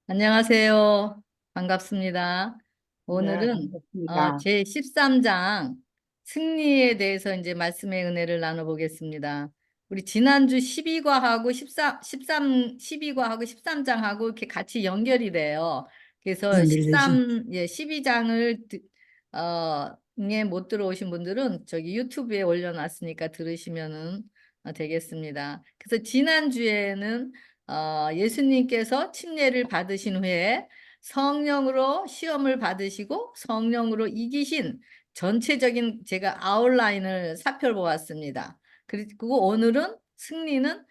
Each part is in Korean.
안녕하세요. 반갑습니다. 네, 오늘은 반갑습니다. 제 13장 승리에 대해서 이제 말씀의 은혜를 나눠보겠습니다. 우리 지난주 12과하고 12과하고 13장하고 이렇게 같이 연결이 돼요. 그래서 연결되죠? 12장을 에 못 들어오신 분들은 저기 유튜브에 올려놨으니까 들으시면은 되겠습니다. 그래서 지난주에는 예수님께서 침례를 받으신 후에 성령으로 시험을 받으시고 성령으로 이기신 전체적인 제가 아웃라인을 살펴보았습니다. 그리고 오늘은 승리는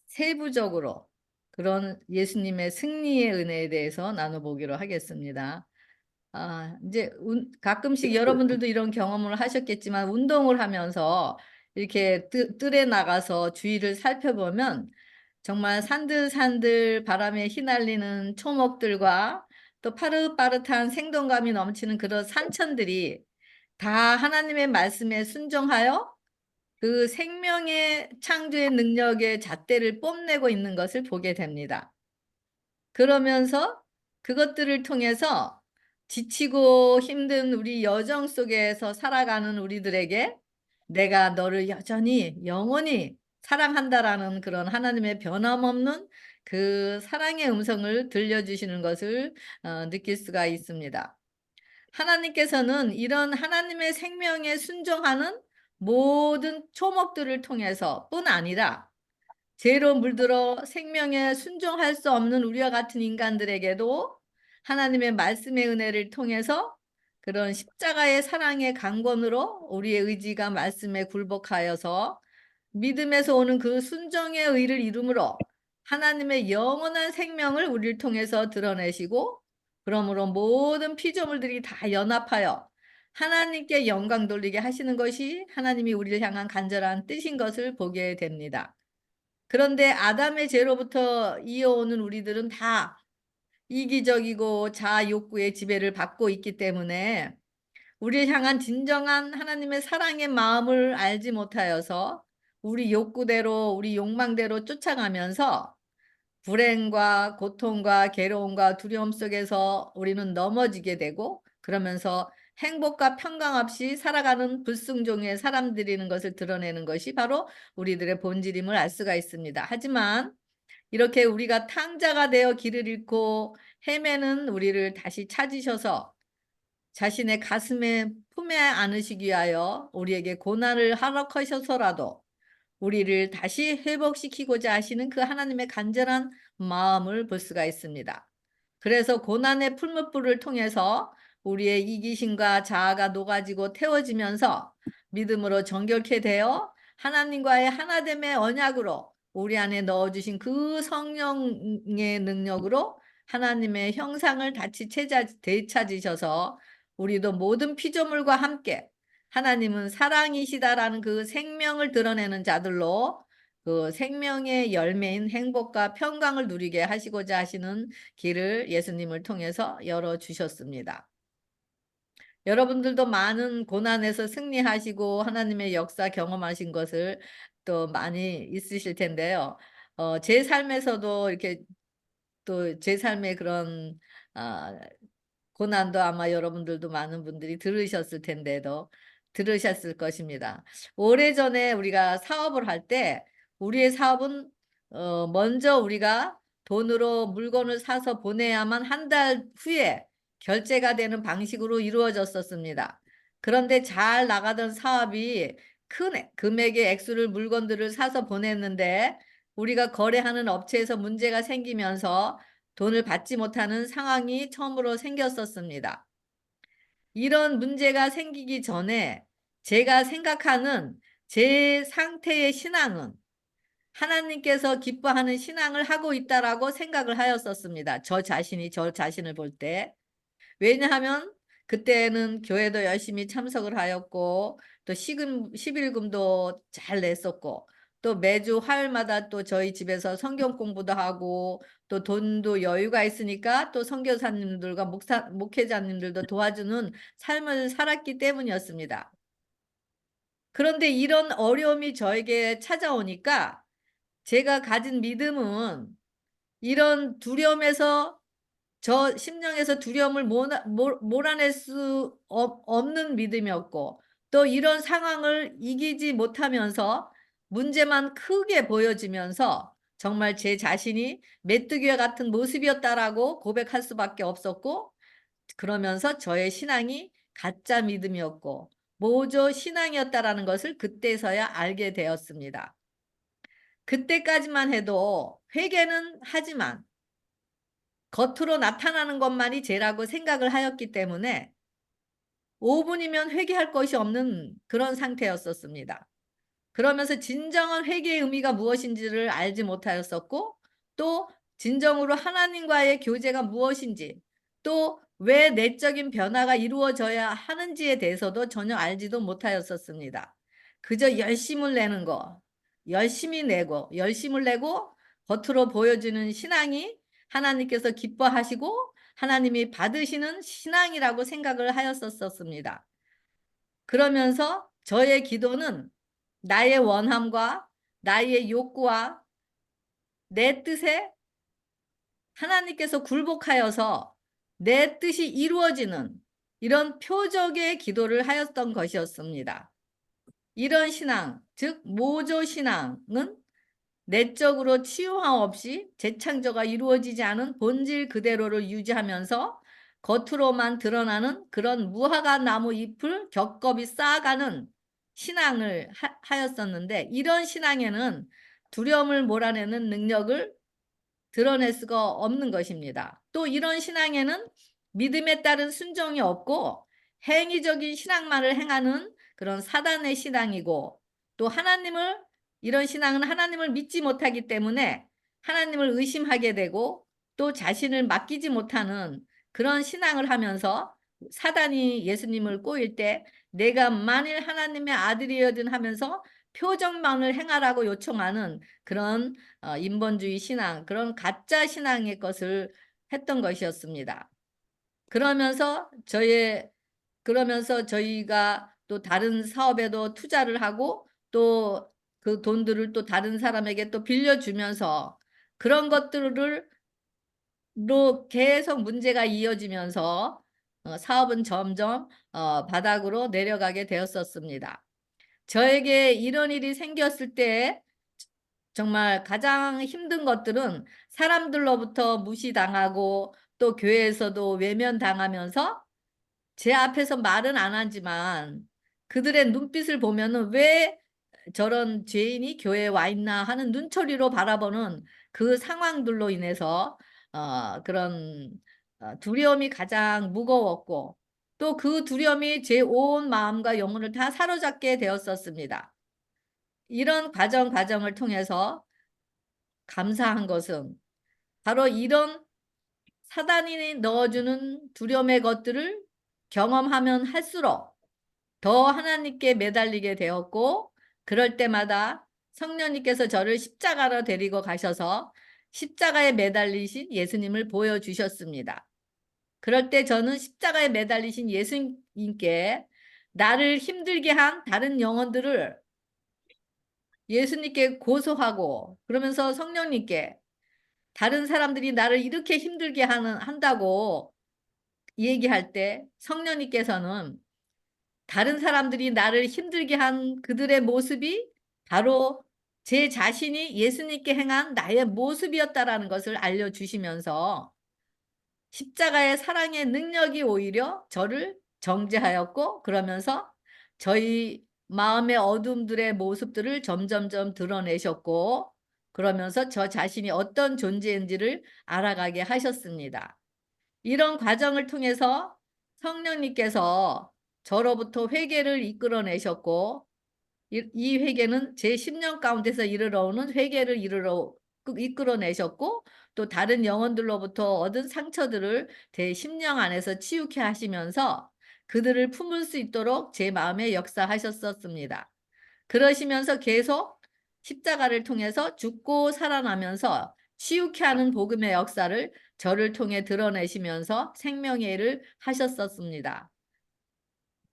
세부적으로 그런 예수님의 승리의 은혜에 대해서 나눠보기로 하겠습니다. 이제 가끔씩 여러분들도 이런 경험을 하셨겠지만 운동을 하면서 이렇게 뜰에 나가서 주위를 살펴보면 정말 산들산들 바람에 휘날리는 초목들과 또 파릇파릇한 생동감이 넘치는 그런 산천들이 다 하나님의 말씀에 순종하여 그 생명의 창조의 능력의 잣대를 뽐내고 있는 것을 보게 됩니다. 그러면서 그것들을 통해서 지치고 힘든 우리 여정 속에서 살아가는 우리들에게 내가 너를 여전히 영원히 사랑한다라는 그런 하나님의 변함없는 그 사랑의 음성을 들려주시는 것을 느낄 수가 있습니다. 하나님께서는 이런 하나님의 생명에 순종하는 모든 초목들을 통해서 뿐 아니라 죄로 물들어 생명에 순종할 수 없는 우리와 같은 인간들에게도 하나님의 말씀의 은혜를 통해서 그런 십자가의 사랑의 강권으로 우리의 의지가 말씀에 굴복하여서 믿음에서 오는 그 순종의 의를 이루므로 하나님의 영원한 생명을 우리를 통해서 드러내시고 그러므로 모든 피조물들이 다 연합하여 하나님께 영광 돌리게 하시는 것이 하나님이 우리를 향한 간절한 뜻인 것을 보게 됩니다. 그런데 아담의 죄로부터 이어오는 우리들은 다 이기적이고 자아 욕구의 지배를 받고 있기 때문에 우리를 향한 진정한 하나님의 사랑의 마음을 알지 못하여서 우리 욕구대로 우리 욕망대로 쫓아가면서 불행과 고통과 괴로움과 두려움 속에서 우리는 넘어지게 되고 그러면서 행복과 평강 없이 살아가는 불순종의 사람들이는 것을 드러내는 것이 바로 우리들의 본질임을 알 수가 있습니다. 하지만 이렇게 우리가 탕자가 되어 길을 잃고 헤매는 우리를 다시 찾으셔서 자신의 가슴에 품에 안으시기 위하여 우리에게 고난을 허락하셔서라도 우리를 다시 회복시키고자 하시는 그 하나님의 간절한 마음을 볼 수가 있습니다. 그래서 고난의 풀무불을 통해서 우리의 이기심과 자아가 녹아지고 태워지면서 믿음으로 정결케 되어 하나님과의 하나됨의 언약으로 우리 안에 넣어주신 그 성령의 능력으로 하나님의 형상을 다시 되찾으셔서 우리도 모든 피조물과 함께 하나님은 사랑이시다라는 그 생명을 드러내는 자들로 그 생명의 열매인 행복과 평강을 누리게 하시고자 하시는 길을 예수님을 통해서 열어주셨습니다. 여러분들도 많은 고난에서 승리하시고 하나님의 역사 경험하신 것을 또 많이 있으실 텐데요. 제 삶에서도 이렇게 또 제 삶의 그런 아 고난도 아마 여러분들도 많은 분들이 들으셨을 것입니다. 오래전에 우리가 사업을 할 때 우리의 사업은 먼저 우리가 돈으로 물건을 사서 보내야만 한 달 후에 결제가 되는 방식으로 이루어졌었습니다. 그런데 잘 나가던 사업이 큰 금액의 액수를 물건들을 사서 보냈는데 우리가 거래하는 업체에서 문제가 생기면서 돈을 받지 못하는 상황이 처음으로 생겼었습니다. 이런 문제가 생기기 전에 제가 생각하는 제 상태의 신앙은 하나님께서 기뻐하는 신앙을 하고 있다라고 생각을 하였었습니다. 저 자신을 볼 때. 왜냐하면 그때는 교회도 열심히 참석을 하였고 또 십일금도 잘 냈었고 또 매주 화요일마다 또 저희 집에서 성경 공부도 하고 또 돈도 여유가 있으니까 또 선교사님들과 목회자님들도 도와주는 삶을 살았기 때문이었습니다. 그런데 이런 어려움이 저에게 찾아오니까 제가 가진 믿음은 이런 두려움에서 저 심령에서 두려움을 몰아낼 수 없는 믿음이었고, 또 이런 상황을 이기지 못하면서 문제만 크게 보여지면서 정말 제 자신이 메뚜기와 같은 모습이었다라고 고백할 수밖에 없었고, 그러면서 저의 신앙이 가짜 믿음이었고 모조 신앙이었다라는 것을 그때서야 알게 되었습니다. 그때까지만 해도 회개는 하지만 겉으로 나타나는 것만이 죄라고 생각을 하였기 때문에 5분이면 회개할 것이 없는 그런 상태였었습니다. 그러면서 진정한 회개의 의미가 무엇인지를 알지 못하였었고, 또 진정으로 하나님과의 교제가 무엇인지, 또 왜 내적인 변화가 이루어져야 하는지에 대해서도 전혀 알지도 못하였었습니다. 그저 열심을 내는 거, 열심을 내고 겉으로 보여주는 신앙이 하나님께서 기뻐하시고 하나님이 받으시는 신앙이라고 생각을 하였었습니다. 그러면서 저의 기도는 나의 원함과 나의 욕구와 내 뜻에 하나님께서 굴복하여서 내 뜻이 이루어지는 이런 표적의 기도를 하였던 것이었습니다. 이런 신앙, 즉 모조 신앙은 내적으로 치유함 없이 재창조가 이루어지지 않은 본질 그대로를 유지하면서 겉으로만 드러나는 그런 무화과 나무 잎을 겹겹이 쌓아가는 신앙을 하였었는데, 이런 신앙에는 두려움을 몰아내는 능력을 드러낼 수가 없는 것입니다. 또 이런 신앙에는 믿음에 따른 순종이 없고 행위적인 신앙만을 행하는 그런 사단의 신앙이고, 또 이런 신앙은 하나님을 믿지 못하기 때문에 하나님을 의심하게 되고 또 자신을 맡기지 못하는 그런 신앙을 하면서 사단이 예수님을 꼬일 때 내가 만일 하나님의 아들이어든 하면서 표적만을 행하라고 요청하는 그런 인본주의 신앙, 그런 가짜 신앙의 것을 했던 것이었습니다. 그러면서 저희가 또 다른 사업에도 투자를 하고 또 그 돈들을 또 다른 사람에게 또 빌려주면서 그런 것들로 계속 문제가 이어지면서 사업은 점점 바닥으로 내려가게 되었었습니다. 저에게 이런 일이 생겼을 때 정말 가장 힘든 것들은 사람들로부터 무시당하고 또 교회에서도 외면당하면서 제 앞에서 말은 안 하지만 그들의 눈빛을 보면은 '왜 저런 죄인이 교회에 와 있나.' 하는 눈초리로 바라보는 그 상황들로 인해서 그런 두려움이 가장 무거웠고, 또 그 두려움이 제 온 마음과 영혼을 다 사로잡게 되었었습니다. 이런 과정을 통해서 감사한 것은 바로 이런 사단이 넣어주는 두려움의 것들을 경험하면 할수록 더 하나님께 매달리게 되었고, 그럴 때마다 성령님께서 저를 십자가로 데리고 가셔서 십자가에 매달리신 예수님을 보여주셨습니다. 그럴 때 저는 십자가에 매달리신 예수님께 나를 힘들게 한 다른 영혼들을 예수님께 고소하고, 그러면서 성령님께 다른 사람들이 나를 이렇게 힘들게 한다고 얘기할 때 성령님께서는 다른 사람들이 나를 힘들게 한 그들의 모습이 바로 제 자신이 예수님께 행한 나의 모습이었다라는 것을 알려주시면서 십자가의 사랑의 능력이 오히려 저를 정죄하였고, 그러면서 저희 마음의 어둠들의 모습들을 점점점 드러내셨고, 그러면서 저 자신이 어떤 존재인지를 알아가게 하셨습니다. 이런 과정을 통해서 성령님께서 저로부터 회개를 이끌어내셨고, 이 회개는 제 10년 가운데서 이르러오는 회개를 이끌어내셨고, 또 다른 영혼들로부터 얻은 상처들을 제 심령 안에서 치유케 하시면서 그들을 품을 수 있도록 제 마음에 역사하셨었습니다. 그러시면서 계속 십자가를 통해서 죽고 살아나면서 치유케 하는 복음의 역사를 저를 통해 드러내시면서 생명의 일을 하셨었습니다.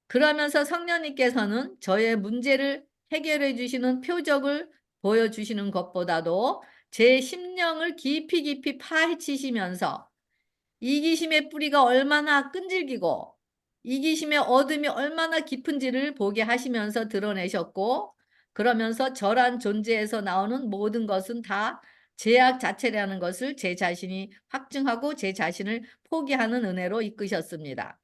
그러면서 성령님께서는 저의 문제를 해결해 주시는 표적을 보여주시는 것보다도 제 심령을 깊이 파헤치시면서 이기심의 뿌리가 얼마나 끈질기고 이기심의 어둠이 얼마나 깊은지를 보게 하시면서 드러내셨고, 그러면서 저란 존재에서 나오는 모든 것은 다 죄악 자체라는 것을 제 자신이 확증하고 제 자신을 포기하는 은혜로 이끄셨습니다.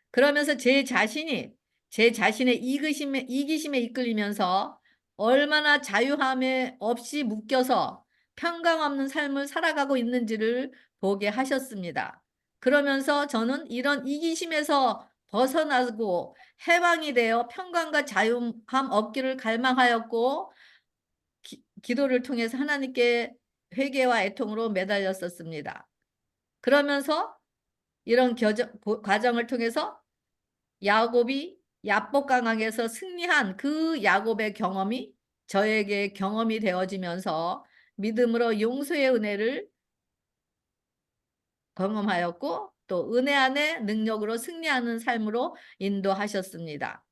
그러면서 제 자신의 이기심에 이끌리면서 얼마나 자유함에 없이 묶여서 평강 없는 삶을 살아가고 있는지를 보게 하셨습니다. 그러면서 저는 이런 이기심에서 벗어나고 해방이 되어 평강과 자유함 얻기를 갈망하였고, 기도를 통해서 하나님께 회개와 애통으로 매달렸었습니다. 그러면서 이런 과정을 통해서 야곱이 야복 강항에서 승리한 그 야곱의 경험이 저에게 경험이 되어지면서 믿음으로 용서의 은혜를 경험하였고, 또 은혜 안에 능력으로 승리하는 삶으로 인도하셨습니다.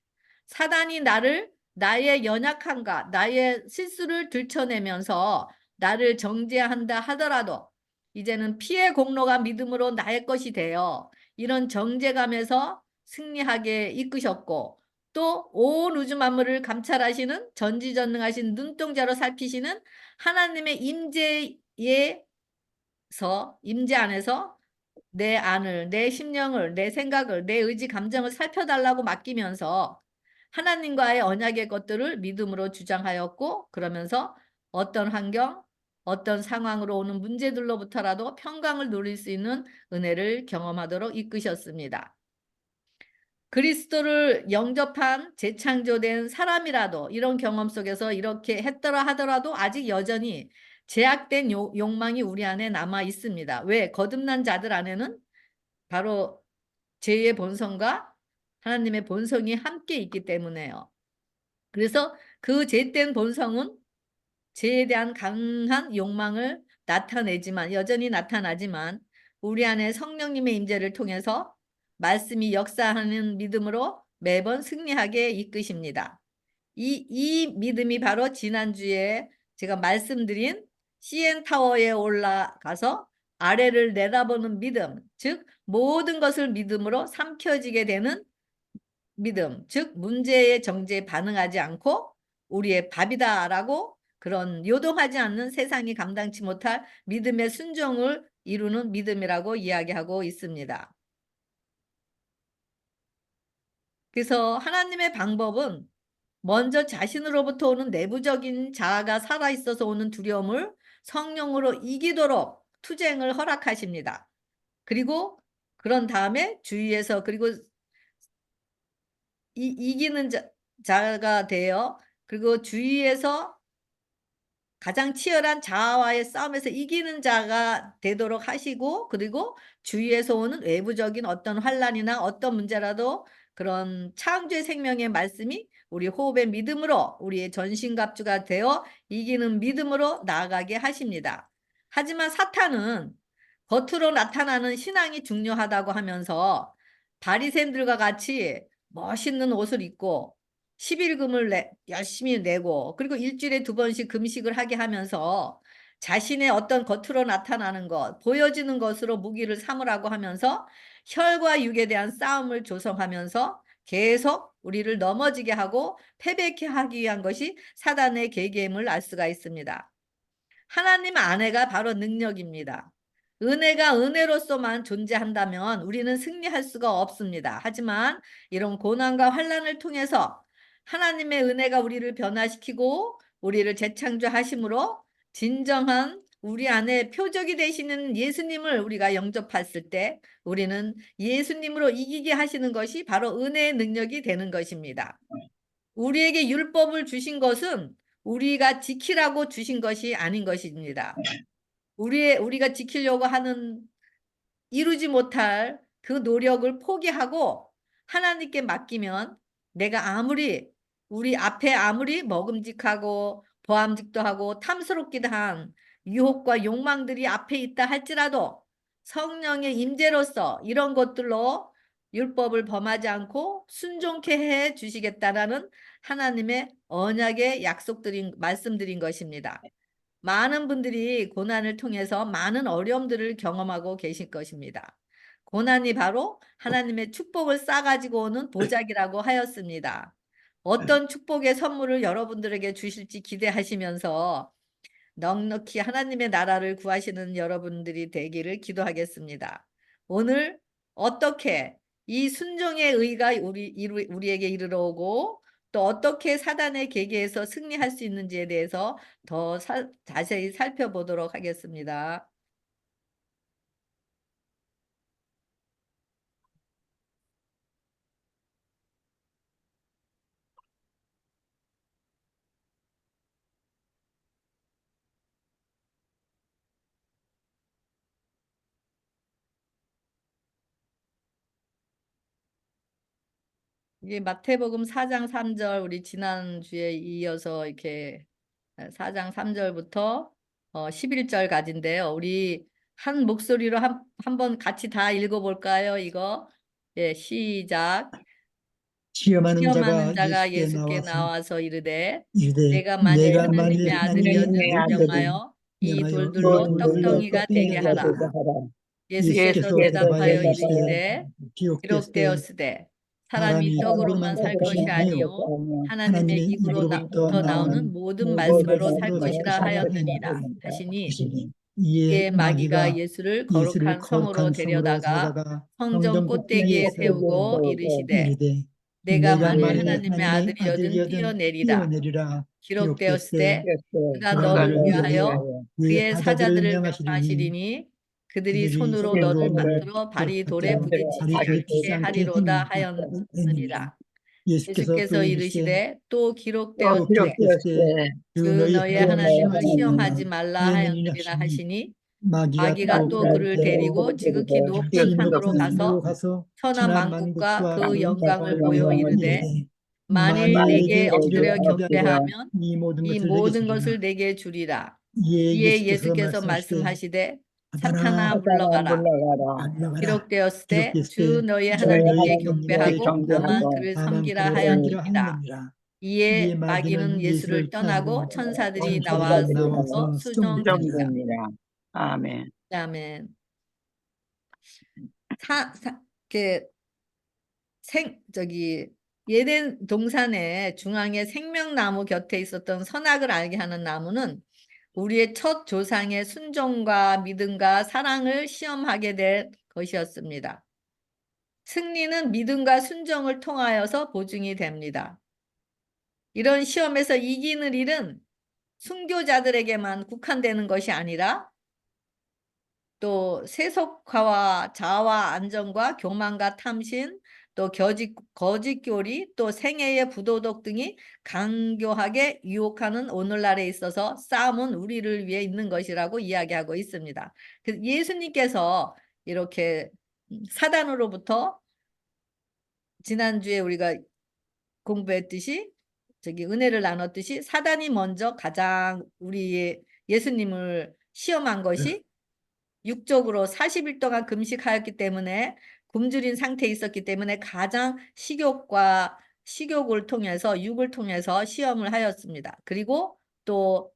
사단이 나의 연약함과 나의 실수를 들춰내면서 나를 정죄한다 하더라도 이제는 피의 공로가 믿음으로 나의 것이 되어 이런 정죄감에서 승리하게 이끄셨고, 또 온 우주 만물을 감찰하시는 전지전능하신 눈동자로 살피시는 하나님의 임재 안에서 내 안을, 내 심령을, 내 생각을, 내 의지, 감정을 살펴달라고 맡기면서 하나님과의 언약의 것들을 믿음으로 주장하였고, 그러면서 어떤 환경, 어떤 상황으로 오는 문제들로부터라도 평강을 누릴 수 있는 은혜를 경험하도록 이끄셨습니다. 그리스도를 영접한 재창조된 사람이라도 이런 경험 속에서 이렇게 했더라 하더라도 아직 여전히 제약된 욕망이 우리 안에 남아 있습니다. 왜? 거듭난 자들 안에는 바로 죄의 본성과 하나님의 본성이 함께 있기 때문에요. 그래서 그 죄된 본성은 죄에 대한 강한 욕망을 여전히 나타나지만 우리 안에 성령님의 임재를 통해서 말씀이 역사하는 믿음으로 매번 승리하게 이끄십니다. 이 믿음이 바로 지난주에 제가 말씀드린 CN타워에 올라가서 아래를 내다보는 믿음, 즉 모든 것을 믿음으로 삼켜지게 되는 믿음, 즉 문제의 정죄에 반응하지 않고 우리의 밥이다라고 그런 요동하지 않는 세상이 감당치 못할 믿음의 순종을 이루는 믿음이라고 이야기하고 있습니다. 그래서 하나님의 방법은 먼저 자신으로부터 오는 내부적인 자아가 살아있어서 오는 두려움을 성령으로 이기도록 투쟁을 허락하십니다. 그리고 그런 다음에 주위에서, 그리고 이기는 자가 되어, 그리고 주위에서 가장 치열한 자아와의 싸움에서 이기는 자가 되도록 하시고, 그리고 주위에서 오는 외부적인 어떤 환난이나 어떤 문제라도 그런 창조의 생명의 말씀이 우리 호흡의 믿음으로 우리의 전신갑주가 되어 이기는 믿음으로 나아가게 하십니다. 하지만 사탄은 겉으로 나타나는 신앙이 중요하다고 하면서 바리새인들과 같이 멋있는 옷을 입고 11금을 열심히 내고, 그리고 일주일에 2번씩 금식을 하게 하면서 자신의 어떤 겉으로 나타나는 것, 보여지는 것으로 무기를 삼으라고 하면서 혈과 육에 대한 싸움을 조성하면서 계속 우리를 넘어지게 하고 패배케 하기 위한 것이 사단의 계계임을 알 수가 있습니다. 하나님 안에가 바로 능력입니다. 은혜가 은혜로서만 존재한다면 우리는 승리할 수가 없습니다. 하지만 이런 고난과 환난을 통해서 하나님의 은혜가 우리를 변화시키고 우리를 재창조하심으로 진정한 우리 안에 표적이 되시는 예수님을 우리가 영접했을 때 우리는 예수님으로 이기게 하시는 것이 바로 은혜의 능력이 되는 것입니다. 우리에게 율법을 주신 것은 우리가 지키라고 주신 것이 아닌 것입니다. 우리가 지키려고 하는 이루지 못할 그 노력을 포기하고 하나님께 맡기면 내가 우리 앞에 아무리 먹음직하고 보암직도 하고 탐스럽기도 한 유혹과 욕망들이 앞에 있다 할지라도 성령의 임재로서 이런 것들로 율법을 범하지 않고 순종케 해 주시겠다라는 하나님의 언약의 말씀드린 것입니다. 많은 분들이 고난을 통해서 많은 어려움들을 경험하고 계실 것입니다. 고난이 바로 하나님의 축복을 싸가지고 오는 보약이라고 하였습니다. 어떤 축복의 선물을 여러분들에게 주실지 기대하시면서 넉넉히 하나님의 나라를 구하시는 여러분들이 되기를 기도하겠습니다. 오늘 어떻게 이 순종의 의가 우리에게 이르러 오고 또 어떻게 사단의 계계에서 승리할 수 있는지에 대해서 더 자세히 살펴보도록 하겠습니다. 이게 마태복음 4장 3절 우리 지난주에 이어서 이렇게 4장 3절부터 11절까지인데요. 우리 한 목소리로 한번 같이 다 읽어볼까요? 이거. 예, 시작. 시험하는 시험하는 자가 자가 예수께 예수께 나와서 나와서 이르되 이르되 내가 만일 내가 하나님의 만일 하나님의 아들이거든 아들이거든 명하여 이 명하여 이 돌들로 돌들로 떡덩이가 되게 떡덩이가 되게 하라. 하라. 예수께서 예수께서 대답하여 대답하여 이르시되 이르시되 기록되었으되 기록되었으되 사람이 사람이 떡으로만 떡으로만 살 살 것이 것이 아니요 아니요 하나님의 하나님의 입으로부터 입으로부터 나오는 나오는 모든 모든 말씀으로 살 말씀으로 살 것이라 것이라 하였느니라 하시니 하시니 이에 이에 마귀가 마귀가 예수를 예수를 거룩한 성으로 거룩한 성으로 데려다가 데려다가 성전 성전 꼭대기에 꼭대기에 세우고 세우고 이르시되 이르되 내가 내가 만일 만일 하나님의 하나님의 아들이여든 아들이여든 뛰어내리라. 뛰어내리라. 기록되었을 기록되었되 때 그가 그가 너를 너를 위하여 위하여 그의 그의 사자들을 사자들을 명하시리니 명하시리니 그들이 그들이 손으로 너를 손으로 받들어 또 발이 돌에 받들어 발이 부딪히지 돌에 치지 않게 않게 하리로다 했느니라. 하였느니라. 예수께서 또 예수께서 이르시되 이르시되 또 또 기록되었을 때 기록되었되 그 주 너희 너의 하나님을 하나님을 시험하지 시험하지 말라 말라 하였느니라 하였느니라 하시니 하시니 마귀가 마귀가 또 또 그럴 그를 때 데리고 지극히 높은 지극히 산으로 높은 산으로 가서 가서 천하 천하 만국과 만국과 그 그 영광을 보여 영광을 이르되 이르되 만일 만일 내게 내게 엎드려 엎드려 경배하면 이 모든 이 것을 내게 모든 주리라. 것을 내게 주리라. 이에 이에 예수께서 예수께서 말씀하시되 말씀하시되 하다나 사탄아 물러가라. 물러가라. 기록되었을 때 기록됐을 주 때 너의 주 너희 하나님께 하나님께 경배하고 다만 그를 다만 섬기라 그를 섬기라 하였느니라. 하였느니라. 이에 이에 마귀는 마귀는 예수를 예수를 떠나고 떠나고 천사들이 천사들이 나와서 나와서 수종드니라. 수종드니라. 아멘. 아멘. 이렇게 예덴 동산의 중앙에 생명나무 곁에 있었던 선악을 알게 하는 나무는 우리의 첫 조상의 순종과 믿음과 사랑을 시험하게 될 것이었습니다. 승리는 믿음과 순종을 통하여서 보증이 됩니다. 이런 시험에서 이기는 일은 순교자들에게만 국한되는 것이 아니라 또 세속화와 자아와 안정과 교만과 탐심, 또 거짓교리, 또 생애의 부도덕 등이 강교하게 유혹하는 오늘날에 있어서 싸움은 우리를 위해 있는 것이라고 이야기하고 있습니다. 그래서 예수님께서 이렇게 사단으로부터 지난주에 우리가 공부했듯이 은혜를 나눴듯이 사단이 먼저 가장 우리의 예수님을 시험한 것이 육적으로 40일 동안 금식하였기 때문에 굶주린 상태에 있었기 때문에 가장 식욕을 통해서 육을 통해서 시험을 하였습니다. 그리고 또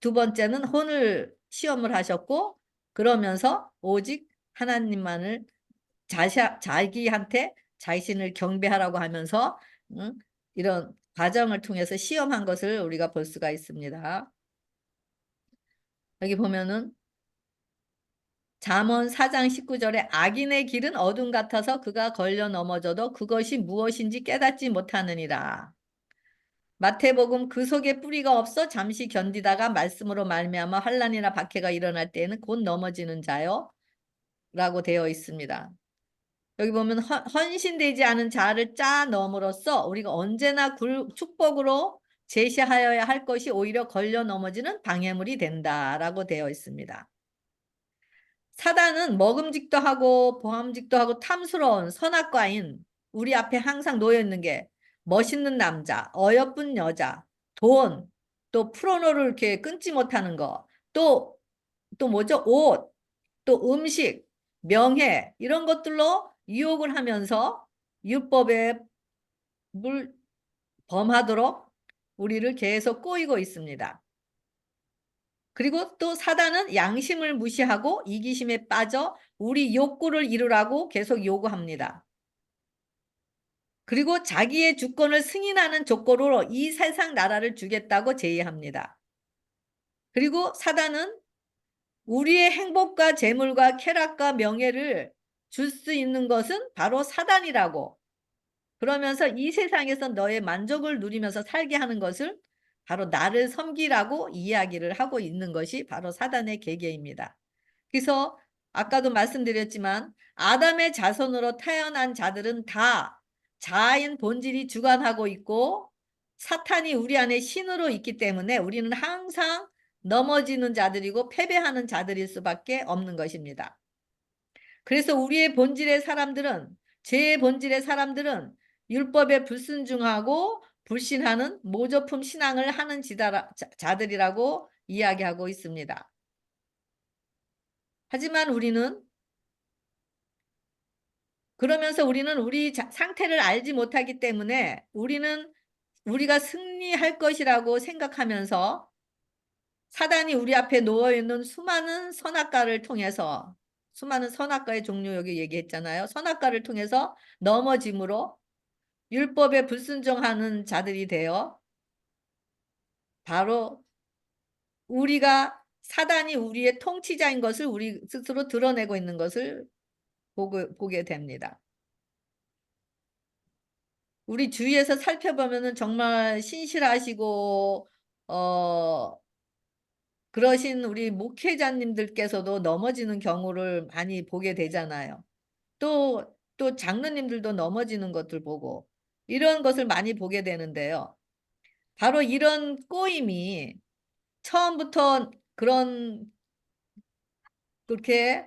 두 번째는 혼을 시험을 하셨고 그러면서 오직 하나님만을 자기한테 자신을 경배하라고 하면서 이런 과정을 통해서 시험한 것을 우리가 볼 수가 있습니다. 여기 보면은 잠언 4장 19절에 악인의 길은 어둠 같아서 그가 걸려 넘어져도 그것이 무엇인지 깨닫지 못하느니라. 마태복음 그 속에 뿌리가 없어 잠시 견디다가 말씀으로 말미암아 환난이나 박해가 일어날 때에는 곧 넘어지는 자요 라고 되어 있습니다. 여기 보면 헌신되지 않은 자를 짜 넣음으로써 우리가 언제나 축복으로 제시하여야 할 것이 오히려 걸려 넘어지는 방해물이 된다라고 되어 있습니다. 사단은 먹음직도 하고 보암직도 하고 탐스러운 선악과인 우리 앞에 항상 놓여 있는 게 멋있는 남자, 어여쁜 여자, 돈, 또 프로노를 이렇게 끊지 못하는 거, 또 뭐죠? 옷, 또 음식, 명예 이런 것들로 유혹을 하면서 율법에 범하도록 우리를 계속 꼬이고 있습니다. 그리고 또 사단은 양심을 무시하고 이기심에 빠져 우리 욕구를 이루라고 계속 요구합니다. 그리고 자기의 주권을 승인하는 조건으로 이 세상 나라를 주겠다고 제의합니다. 그리고 사단은 우리의 행복과 재물과 쾌락과 명예를 줄 수 있는 것은 바로 사단이라고, 그러면서 이 세상에서 너의 만족을 누리면서 살게 하는 것을 바로 나를 섬기라고 이야기를 하고 있는 것이 바로 사단의 계계입니다. 그래서 아까도 말씀드렸지만 아담의 자손으로 태어난 자들은 다 자아인 본질이 주관하고 있고 사탄이 우리 안에 신으로 있기 때문에 우리는 항상 넘어지는 자들이고 패배하는 자들일 수밖에 없는 것입니다. 그래서 우리의 본질의 사람들은, 죄의 본질의 사람들은 율법에 불순종하고 불신하는 모조품 신앙을 하는 자들이라고 이야기하고 있습니다. 하지만 그러면서 우리는 우리 상태를 알지 못하기 때문에 우리가 승리할 것이라고 생각하면서 사단이 우리 앞에 놓여있는 수많은 선악과를 통해서, 수많은 선악과의 종류 여기 얘기했잖아요. 선악과를 통해서 넘어짐으로 율법에 불순종하는 자들이 되어 바로 사단이 우리의 통치자인 것을 우리 스스로 드러내고 있는 것을 보게 됩니다. 우리 주위에서 살펴보면은 정말 신실하시고 그러신 우리 목회자님들께서도 넘어지는 경우를 많이 보게 되잖아요. 또 장로님들도 넘어지는 것들 보고 이런 것을 많이 보게 되는데요. 바로 이런 꼬임이 처음부터 그렇게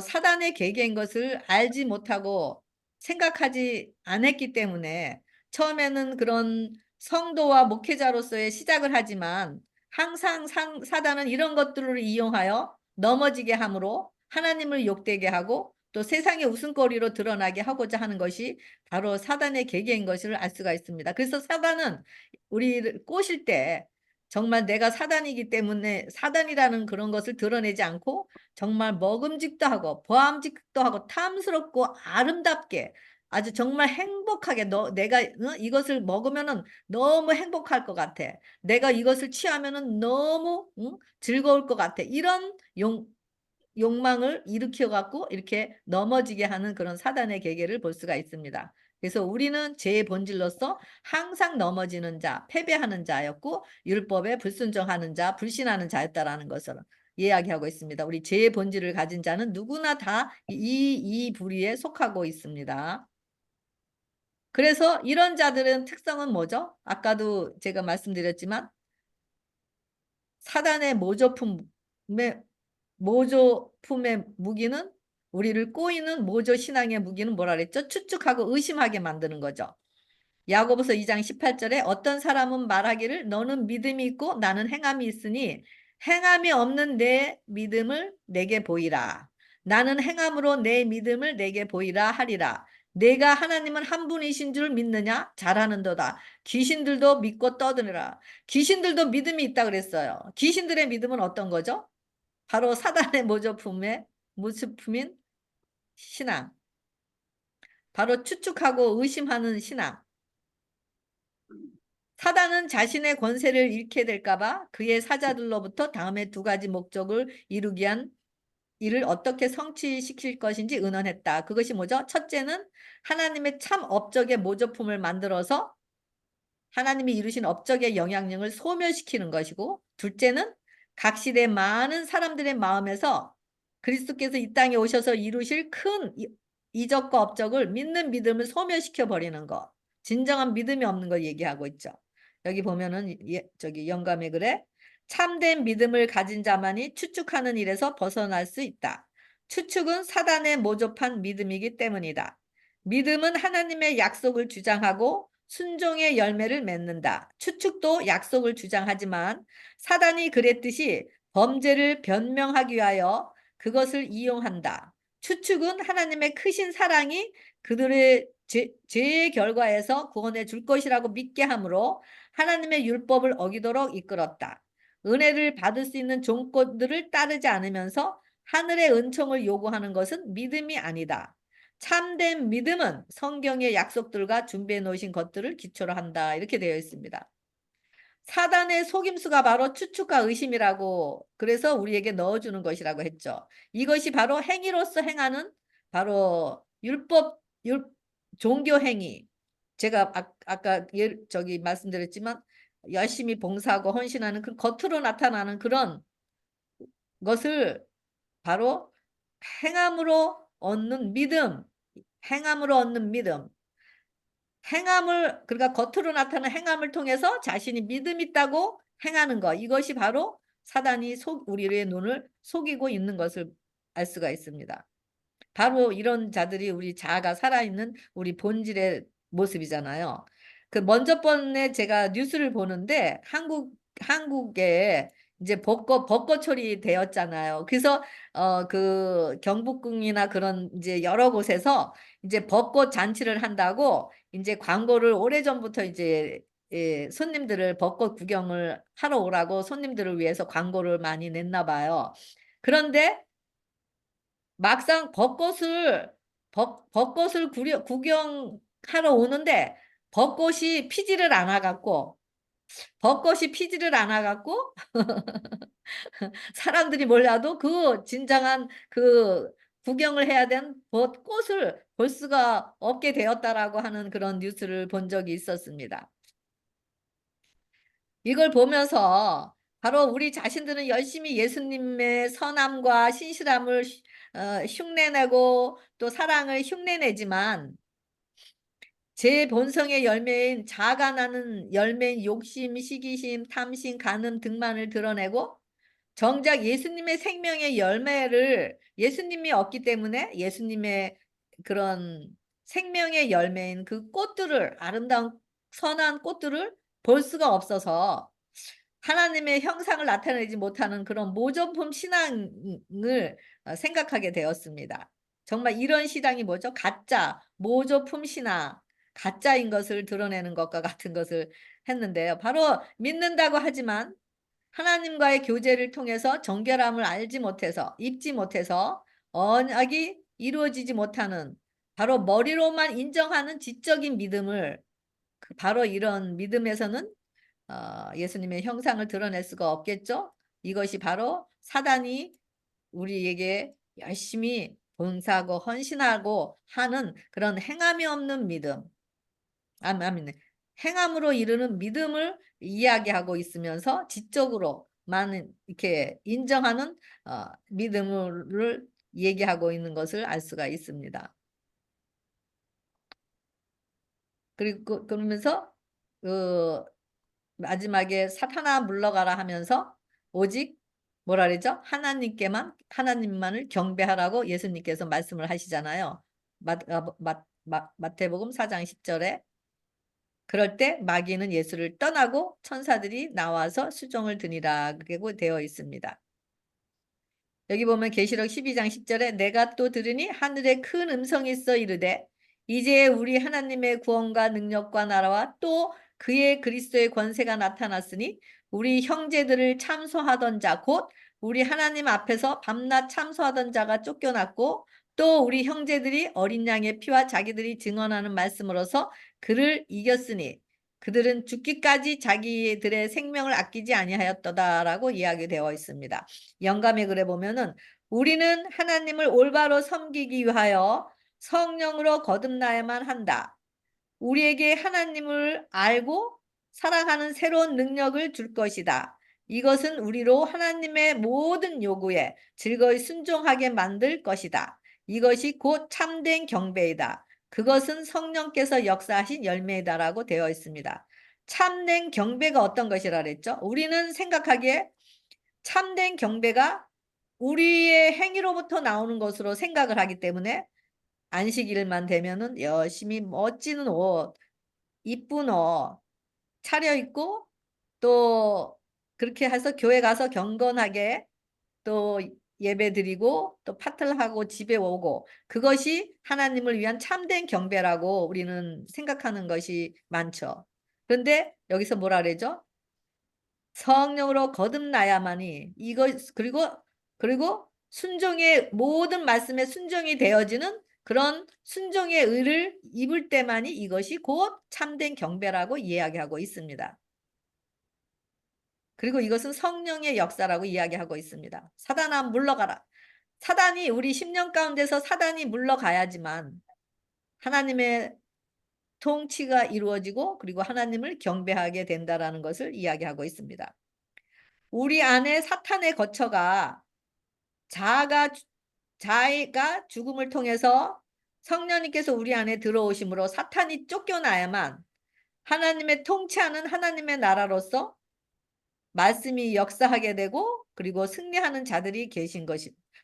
사단의 계계인 것을 알지 못하고 생각하지 않았기 때문에 처음에는 그런 성도와 목회자로서의 시작을 하지만 항상 사단은 이런 것들을 이용하여 넘어지게 함으로 하나님을 욕되게 하고 또 세상의 웃음거리로 드러나게 하고자 하는 것이 바로 사단의 계계인 것을 알 수가 있습니다. 그래서 사단은 우리를 꼬실 때 정말 내가 사단이기 때문에 사단이라는 그런 것을 드러내지 않고 정말 먹음직도 하고 보암직도 하고 탐스럽고 아름답게 아주 정말 행복하게 내가 이것을 먹으면은 너무 행복할 것 같아. 내가 이것을 취하면은 너무 즐거울 것 같아. 이런 욕망을 일으켜 갖고 이렇게 넘어지게 하는 그런 사단의 계계를 볼 수가 있습니다. 그래서 우리는 죄의 본질로서 항상 넘어지는 자, 패배하는 자였고 율법에 불순종하는 자, 불신하는 자였다라는 것을 이야기하고 있습니다. 우리 죄의 본질을 가진 자는 누구나 다 이 부류에 속하고 있습니다. 그래서 이런 자들은 특성은 뭐죠? 아까도 제가 말씀드렸지만 사단의 모조품의 무기는, 우리를 꼬이는 모조 신앙의 무기는 뭐라 그랬죠? 추측하고 의심하게 만드는 거죠. 야고보서 2장 18절에 어떤 사람은 말하기를 너는 믿음이 있고 나는 행함이 있으니 행함이 없는 내 믿음을 내게 보이라. 나는 행함으로 내 믿음을 내게 보이라 하리라. 내가 하나님은 한 분이신 줄 믿느냐? 잘하는도다. 귀신들도 믿고 떠드느라. 귀신들도 믿음이 있다 그랬어요. 귀신들의 믿음은 어떤 거죠? 바로 사단의 모조품인 신앙. 바로 추측하고 의심하는 신앙. 사단은 자신의 권세를 잃게 될까봐 그의 사자들로부터 다음에 두 가지 목적을 이루기 위한 이를 어떻게 성취시킬 것인지 의논했다. 그것이 뭐죠? 첫째는 하나님의 참 업적의 모조품을 만들어서 하나님이 이루신 업적의 영향력을 소멸시키는 것이고, 둘째는 각 시대 많은 사람들의 마음에서 그리스도께서 이 땅에 오셔서 이루실 큰 이적과 업적을 믿는 믿음을 소멸시켜 버리는 것. 진정한 믿음이 없는 걸 얘기하고 있죠. 여기 보면은 저기 영감의 글에 참된 믿음을 가진 자만이 추측하는 일에서 벗어날 수 있다. 추측은 사단의 모조판 믿음이기 때문이다. 믿음은 하나님의 약속을 주장하고 순종의 열매를 맺는다. 추측도 약속을 주장하지만 사단이 그랬듯이 범죄를 변명하기 위하여 그것을 이용한다. 추측은 하나님의 크신 사랑이 그들의 죄의 결과에서 구원해 줄 것이라고 믿게 하므로 하나님의 율법을 어기도록 이끌었다. 은혜를 받을 수 있는 조건들을 따르지 않으면서 하늘의 은총을 요구하는 것은 믿음이 아니다. 참된 믿음은 성경의 약속들과 준비해 놓으신 것들을 기초로 한다. 이렇게 되어 있습니다. 사단의 속임수가 바로 추측과 의심이라고, 그래서 우리에게 넣어주는 것이라고 했죠. 이것이 바로 행위로서 행하는 바로 종교 행위. 제가 아까 말씀드렸지만 열심히 봉사하고 헌신하는 그 겉으로 나타나는 그런 것을 바로 행함으로 얻는 믿음, 행함으로 얻는 믿음. 그러니까 겉으로 나타나는 행함을 통해서 자신이 믿음 있다고 행하는 것. 이것이 바로 사단이 우리의 눈을 속이고 있는 것을 알 수가 있습니다. 바로 이런 자들이 우리 자아가 살아있는 우리 본질의 모습이잖아요. 그 먼저 번에 제가 뉴스를 보는데 한국에 이제 벚꽃철이 되었잖아요. 그래서 그 경복궁이나 그런 이제 여러 곳에서 이제 벚꽃 잔치를 한다고 이제 광고를 오래전부터 이제 손님들을 벚꽃 구경을 하러 오라고 손님들을 위해서 광고를 많이 냈나 봐요. 그런데 막상 벚꽃을 구경하러 오는데 벚꽃이 피지를 않아 갖고 사람들이 몰라도 그 진정한 그 구경을 해야 되는 벚꽃을 볼 수가 없게 되었다라고 하는 그런 뉴스를 본 적이 있었습니다. 이걸 보면서 바로 우리 자신들은 열심히 예수님의 선함과 신실함을 흉내내고 또 사랑을 흉내내지만 제 본성의 열매인 자아가 나는 열매인 욕심, 시기심, 탐심, 간음 등만을 드러내고 정작 예수님의 생명의 열매를 예수님이 없기 때문에 예수님의 그런 생명의 열매인 그 꽃들을, 아름다운 선한 꽃들을 볼 수가 없어서 하나님의 형상을 나타내지 못하는 그런 모조품 신앙을 생각하게 되었습니다. 정말 이런 신앙이 뭐죠? 가짜, 모조품 신앙, 가짜인 것을 드러내는 것과 같은 것을 했는데요. 바로 믿는다고 하지만 하나님과의 교제를 통해서 정결함을 알지 못해서, 입지 못해서 언약이 이루어지지 못하는 바로 머리로만 인정하는 지적인 믿음을, 바로 이런 믿음에서는 예수님의 형상을 드러낼 수가 없겠죠. 이것이 바로 사단이 우리에게 열심히 봉사하고 헌신하고 하는 그런 행함이 없는 믿음, 아멘. 행함으로 이루는 믿음을 이야기하고 있으면서 지적으로만 이렇게 인정하는 믿음을 얘기하고 있는 것을 알 수가 있습니다. 그리고 그러면서 그 마지막에 사탄아 물러가라 하면서 오직 뭐라 그러죠? 하나님만을 경배하라고 예수님께서 말씀을 하시잖아요. 마태복음 4장 10절에 그럴 때 마귀는 예수를 떠나고 천사들이 나와서 수종을 드니라고 되어 있습니다. 여기 보면 계시록 12장 10절에 내가 또 들으니 하늘에 큰 음성이 있어 이르되 이제 우리 하나님의 구원과 능력과 나라와 또 그의 그리스도의 권세가 나타났으니 우리 형제들을 참소하던 자 곧 우리 하나님 앞에서 밤낮 참소하던 자가 쫓겨났고 또 우리 형제들이 어린 양의 피와 자기들이 증언하는 말씀으로서 그를 이겼으니 그들은 죽기까지 자기들의 생명을 아끼지 아니하였도다라고 이야기되어 있습니다. 영감의 글에 보면은 우리는 하나님을 올바로 섬기기 위하여 성령으로 거듭나야만 한다. 우리에게 하나님을 알고 사랑하는 새로운 능력을 줄 것이다. 이것은 우리로 하나님의 모든 요구에 즐거이 순종하게 만들 것이다. 이것이 곧 참된 경배이다. 그것은 성령께서 역사하신 열매이다라고 되어 있습니다. 참된 경배가 어떤 것이라 그랬죠? 우리는 생각하기에 참된 경배가 우리의 행위로부터 나오는 것으로 생각을 하기 때문에 안식일만 되면은 열심히 멋지는 옷, 이쁜 옷 차려입고 또 그렇게 해서 교회 가서 경건하게 또 예배드리고 또 파틀하고 집에 오고 그것이 하나님을 위한 참된 경배라고 우리는 생각하는 것이 많죠. 그런데 여기서 뭐라 그러죠? 성령으로 거듭나야만이 이거 그리고 순종의 모든 말씀에 순종이 되어지는 그런 순종의 의를 입을 때만이 이것이 곧 참된 경배라고 이야기하고 있습니다. 그리고 이것은 성령의 역사라고 이야기하고 있습니다. 사단아 물러가라. 사단이 우리 10년 가운데서 사단이 물러가야지만 하나님의 통치가 이루어지고 그리고 하나님을 경배하게 된다라는 것을 이야기하고 있습니다. 우리 안에 사탄의 거처가 자아가 죽음을 통해서 성령님께서 우리 안에 들어오심으로 사탄이 쫓겨나야만 하나님의 통치하는 하나님의 나라로서 말씀이 역사하게 되고 그리고 승리하는 자들이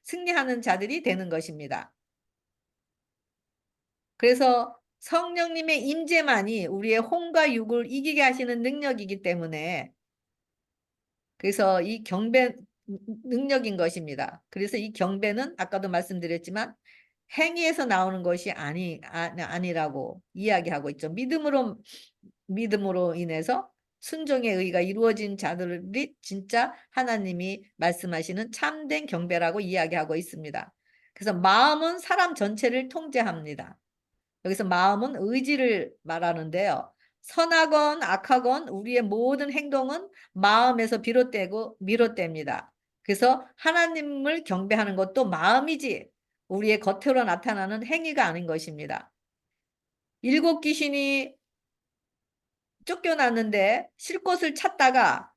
승리하는 자들이 되는 것입니다. 그래서 성령님의 임재만이 우리의 혼과 육을 이기게 하시는 능력이기 때문에 그래서 이 경배 능력인 것입니다. 그래서 이 경배는 아까도 말씀드렸지만 행위에서 나오는 것이 아니라고 이야기하고 있죠. 믿음으로 인해서 순종의 의가 이루어진 자들이 진짜 하나님이 말씀하시는 참된 경배라고 이야기하고 있습니다. 그래서 마음은 사람 전체를 통제합니다. 여기서 마음은 의지를 말하는데요. 선하건 악하건 우리의 모든 행동은 마음에서 비롯됩니다. 그래서 하나님을 경배하는 것도 마음이지 우리의 겉으로 나타나는 행위가 아닌 것입니다. 7 귀신이 쫓겨났는데 쉴 곳을 찾다가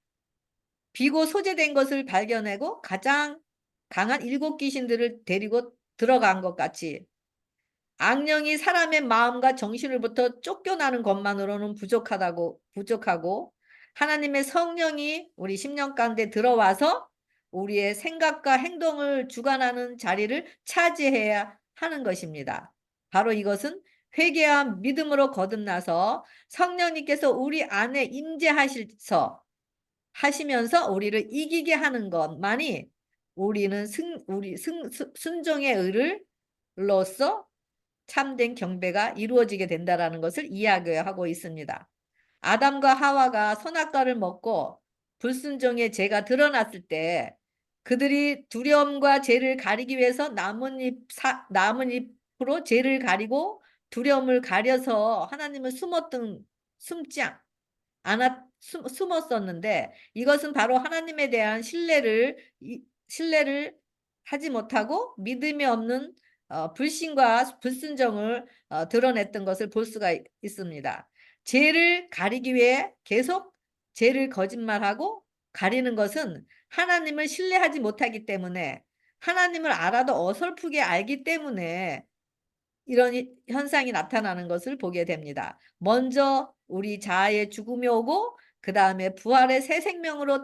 비고 소재된 것을 발견하고 가장 강한 7 귀신들을 데리고 들어간 것 같이 악령이 사람의 마음과 정신으로부터 쫓겨나는 것만으로는 부족하고 하나님의 성령이 우리 심령 가운데 들어와서 우리의 생각과 행동을 주관하는 자리를 차지해야 하는 것입니다. 바로 이것은 회개와 믿음으로 거듭나서 성령님께서 우리 안에 임재하셔서 하시면서 우리를 이기게 하는 것만이 우리는 순종의 의를로써 참된 경배가 이루어지게 된다라는 것을 이야기하고 있습니다. 아담과 하와가 선악과를 먹고 불순종의 죄가 드러났을 때 그들이 두려움과 죄를 가리기 위해서 나뭇잎으로 죄를 가리고 두려움을 가려서 하나님을 숨지 숨었었는데 이것은 바로 하나님에 대한 신뢰를 하지 못하고 믿음이 없는 불신과 불순종을 드러냈던 것을 볼 수가 있습니다. 죄를 가리기 위해 계속 죄를 거짓말하고 가리는 것은 하나님을 신뢰하지 못하기 때문에 하나님을 알아도 어설프게 알기 때문에 이런 현상이 나타나는 것을 보게 됩니다. 먼저 우리 자아의 죽음이 오고 그 다음에 부활의 새 생명으로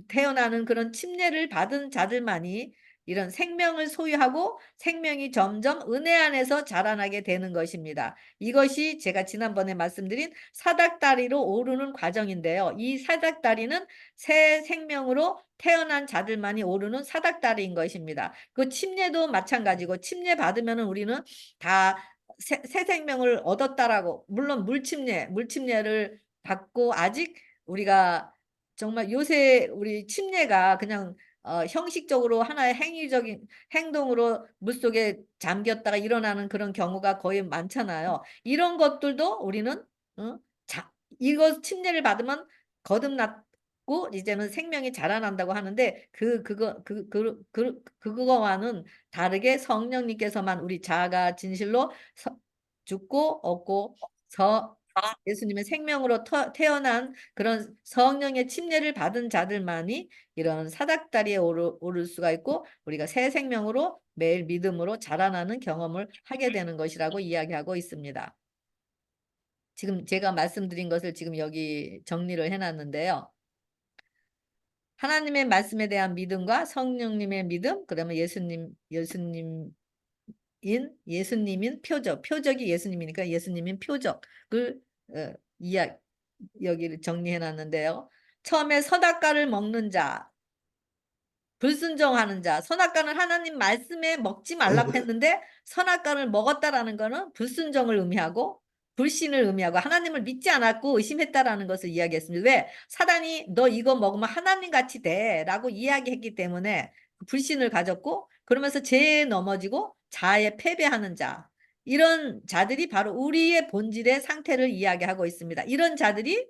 태어나는 그런 침례를 받은 자들만이 이런 생명을 소유하고 생명이 점점 은혜 안에서 자라나게 되는 것입니다. 이것이 제가 지난번에 말씀드린 사닥다리로 오르는 과정인데요. 이 사닥다리는 새 생명으로 태어난 자들만이 오르는 사닥다리인 것입니다. 그 침례도 마찬가지고 침례 받으면 우리는 다 새 생명을 얻었다라고 물론 물침례를 받고 아직 우리가 정말 요새 우리 침례가 그냥 형식적으로 하나의 행위적인 행동으로 물속에 잠겼다가 일어나는 그런 경우가 거의 많잖아요. 이런 것들도 우리는 어 이거 침례를 받으면 거듭났고 이제는 생명이 자라난다고 하는데 그거와는 다르게 성령님께서만 우리 자아가 진실로 죽고 얻고 예수님의 생명으로 태어난 그런 성령의 침례를 받은 자들만이 이런 사닥다리에 오를 수가 있고 우리가 새 생명으로 매일 믿음으로 자라나는 경험을 하게 되는 것이라고 이야기하고 있습니다. 지금 제가 말씀드린 것을 지금 여기 정리를 해놨는데요. 하나님의 말씀에 대한 믿음과 성령님의 믿음, 그러면 예수님인 표적이 예수님이니까 예수님인 표적을 여기를 정리해 놨는데요. 처음에 선악과를 먹는 자, 불순종하는 자, 선악과는 하나님 말씀에 먹지 말라고 했는데 선악과를 먹었다라는 거는 불순종을 의미하고 불신을 의미하고 하나님을 믿지 않았고 의심했다라는 것을 이야기했습니다. 왜? 사단이 너 이거 먹으면 하나님 같이 돼라고 이야기했기 때문에 불신을 가졌고, 그러면서 죄에 넘어지고 자아에 패배하는 자, 이런 자들이 바로 우리의 본질의 상태를 이야기하고 있습니다. 이런 자들이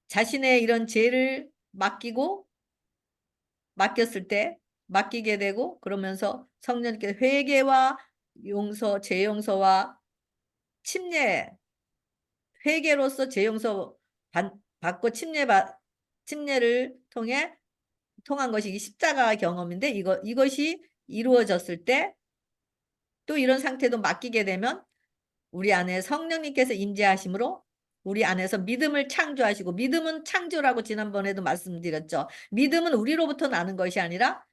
자신의 이런 죄를 맡겼을 때 맡기게 되고, 그러면서 성령님께서 회개와 용서, 죄 용서와 침례, 회개로서 죄 용서 받고 침례를 통한 것이 이 십자가 경험인데, 이것이 이루어졌을 때 또 이런 상태도 맡기게 되면 우리 안에 성령님께서 임재하심으로 우리 안에서 믿음을 창조하시고, 믿음은 창조라고 지난번에도 말씀드렸죠. 믿음은 우리로부터 나는 것이 아니라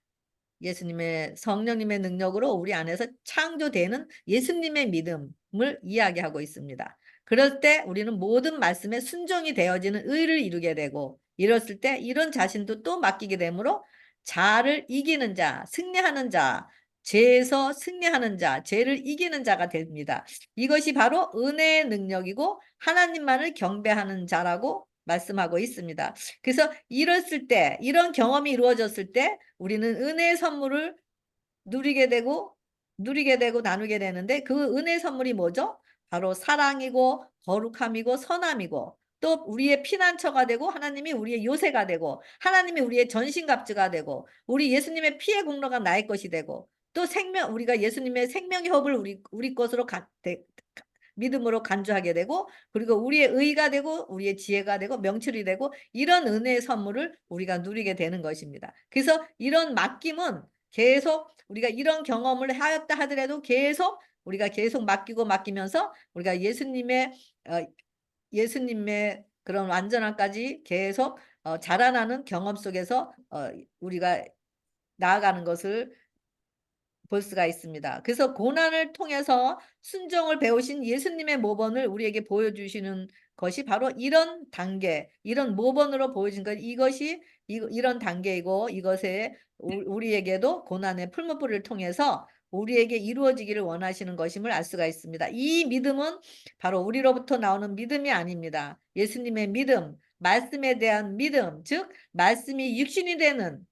예수님의 성령님의 능력으로 우리 안에서 창조되는 예수님의 믿음을 이야기하고 있습니다. 그럴 때 우리는 모든 말씀에 순종이 되어지는 의를 이루게 되고, 이랬을 때 이런 자신도 또 맡기게 되므로 자아를 이기는 자, 승리하는 자, 죄에서 승리하는 자, 죄를 이기는 자가 됩니다. 이것이 바로 은혜의 능력이고 하나님만을 경배하는 자라고 말씀하고 있습니다. 그래서 이랬을 때, 이런 경험이 이루어졌을 때 우리는 은혜의 선물을 누리게 되고 나누게 되는데, 그 은혜의 선물이 뭐죠? 바로 사랑이고 거룩함이고 선함이고, 또 우리의 피난처가 되고 하나님이 우리의 요새가 되고 하나님이 우리의 전신갑주가 되고 우리 예수님의 피의 공로가 나의 것이 되고, 또 우리가 예수님의 생명의 허브를 우리 것으로 믿음으로 간주하게 되고, 그리고 우리의 의가 되고 우리의 지혜가 되고 명철이 되고, 이런 은혜의 선물을 우리가 누리게 되는 것입니다. 그래서 이런 맡김은 계속 우리가 이런 경험을 하였다 하더라도 우리가 계속 맡기면서 우리가 예수님의 그런 완전함까지 계속 자라나는 경험 속에서 우리가 나아가는 것을 볼 수가 있습니다. 그래서 고난을 통해서 순종을 배우신 예수님의 모범을 우리에게 보여주시는 것이 바로 이런 단계, 이런 모범으로 보여진 것, 이런 단계이고, 이것에 우리에게도 고난의 풀무불을 통해서 우리에게 이루어지기를 원하시는 것임을 알 수가 있습니다. 이 믿음은 바로 우리로부터 나오는 믿음이 아닙니다. 예수님의 믿음, 말씀에 대한 믿음, 즉 말씀이 육신이 되는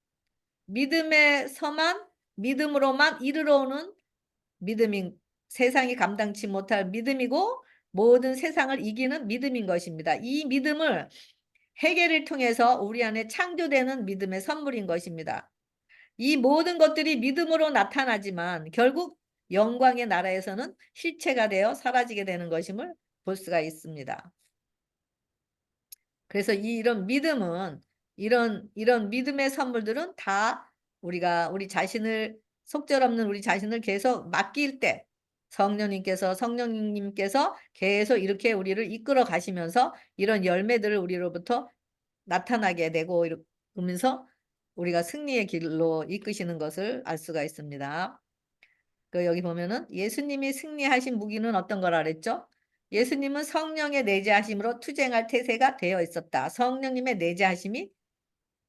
믿음으로만 이르러 오는 세상이 감당치 못할 믿음이고, 모든 세상을 이기는 믿음인 것입니다. 이 믿음을 회개를 통해서 우리 안에 창조되는 믿음의 선물인 것입니다. 이 모든 것들이 믿음으로 나타나지만 결국 영광의 나라에서는 실체가 되어 사라지게 되는 것임을 볼 수가 있습니다. 그래서 이런 믿음은, 이런 믿음의 선물들은 다 우리가 속절없는 우리 자신을 계속 맡길 때 성령님께서 계속 이렇게 우리를 이끌어 가시면서 이런 열매들을 우리로부터 나타나게 되고, 그러면서 우리가 승리의 길로 이끄시는 것을 알 수가 있습니다. 여기 보면은 예수님이 승리하신 무기는 어떤 거라 그랬죠? 예수님은 성령의 내재하심으로 투쟁할 태세가 되어 있었다. 성령님의 내재하심이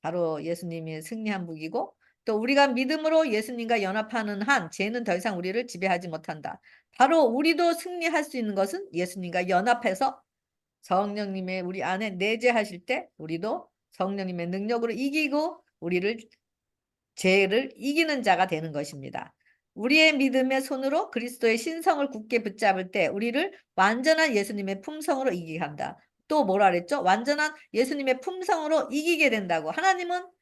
바로 예수님이 승리한 무기고, 또 우리가 믿음으로 예수님과 연합하는 한 죄는 더 이상 우리를 지배하지 못한다. 바로 우리도 승리할 수 있는 것은 예수님과 연합해서 성령님의 우리 안에 내재하실 때 우리도 성령님의 능력으로 이기고 죄를 이기는 자가 되는 것입니다. 우리의 믿음의 손으로 그리스도의 신성을 굳게 붙잡을 때 우리를 완전한 예수님의 품성으로 이기게 한다. 또 뭐라 그랬죠? 완전한 예수님의 품성으로 이기게 된다고.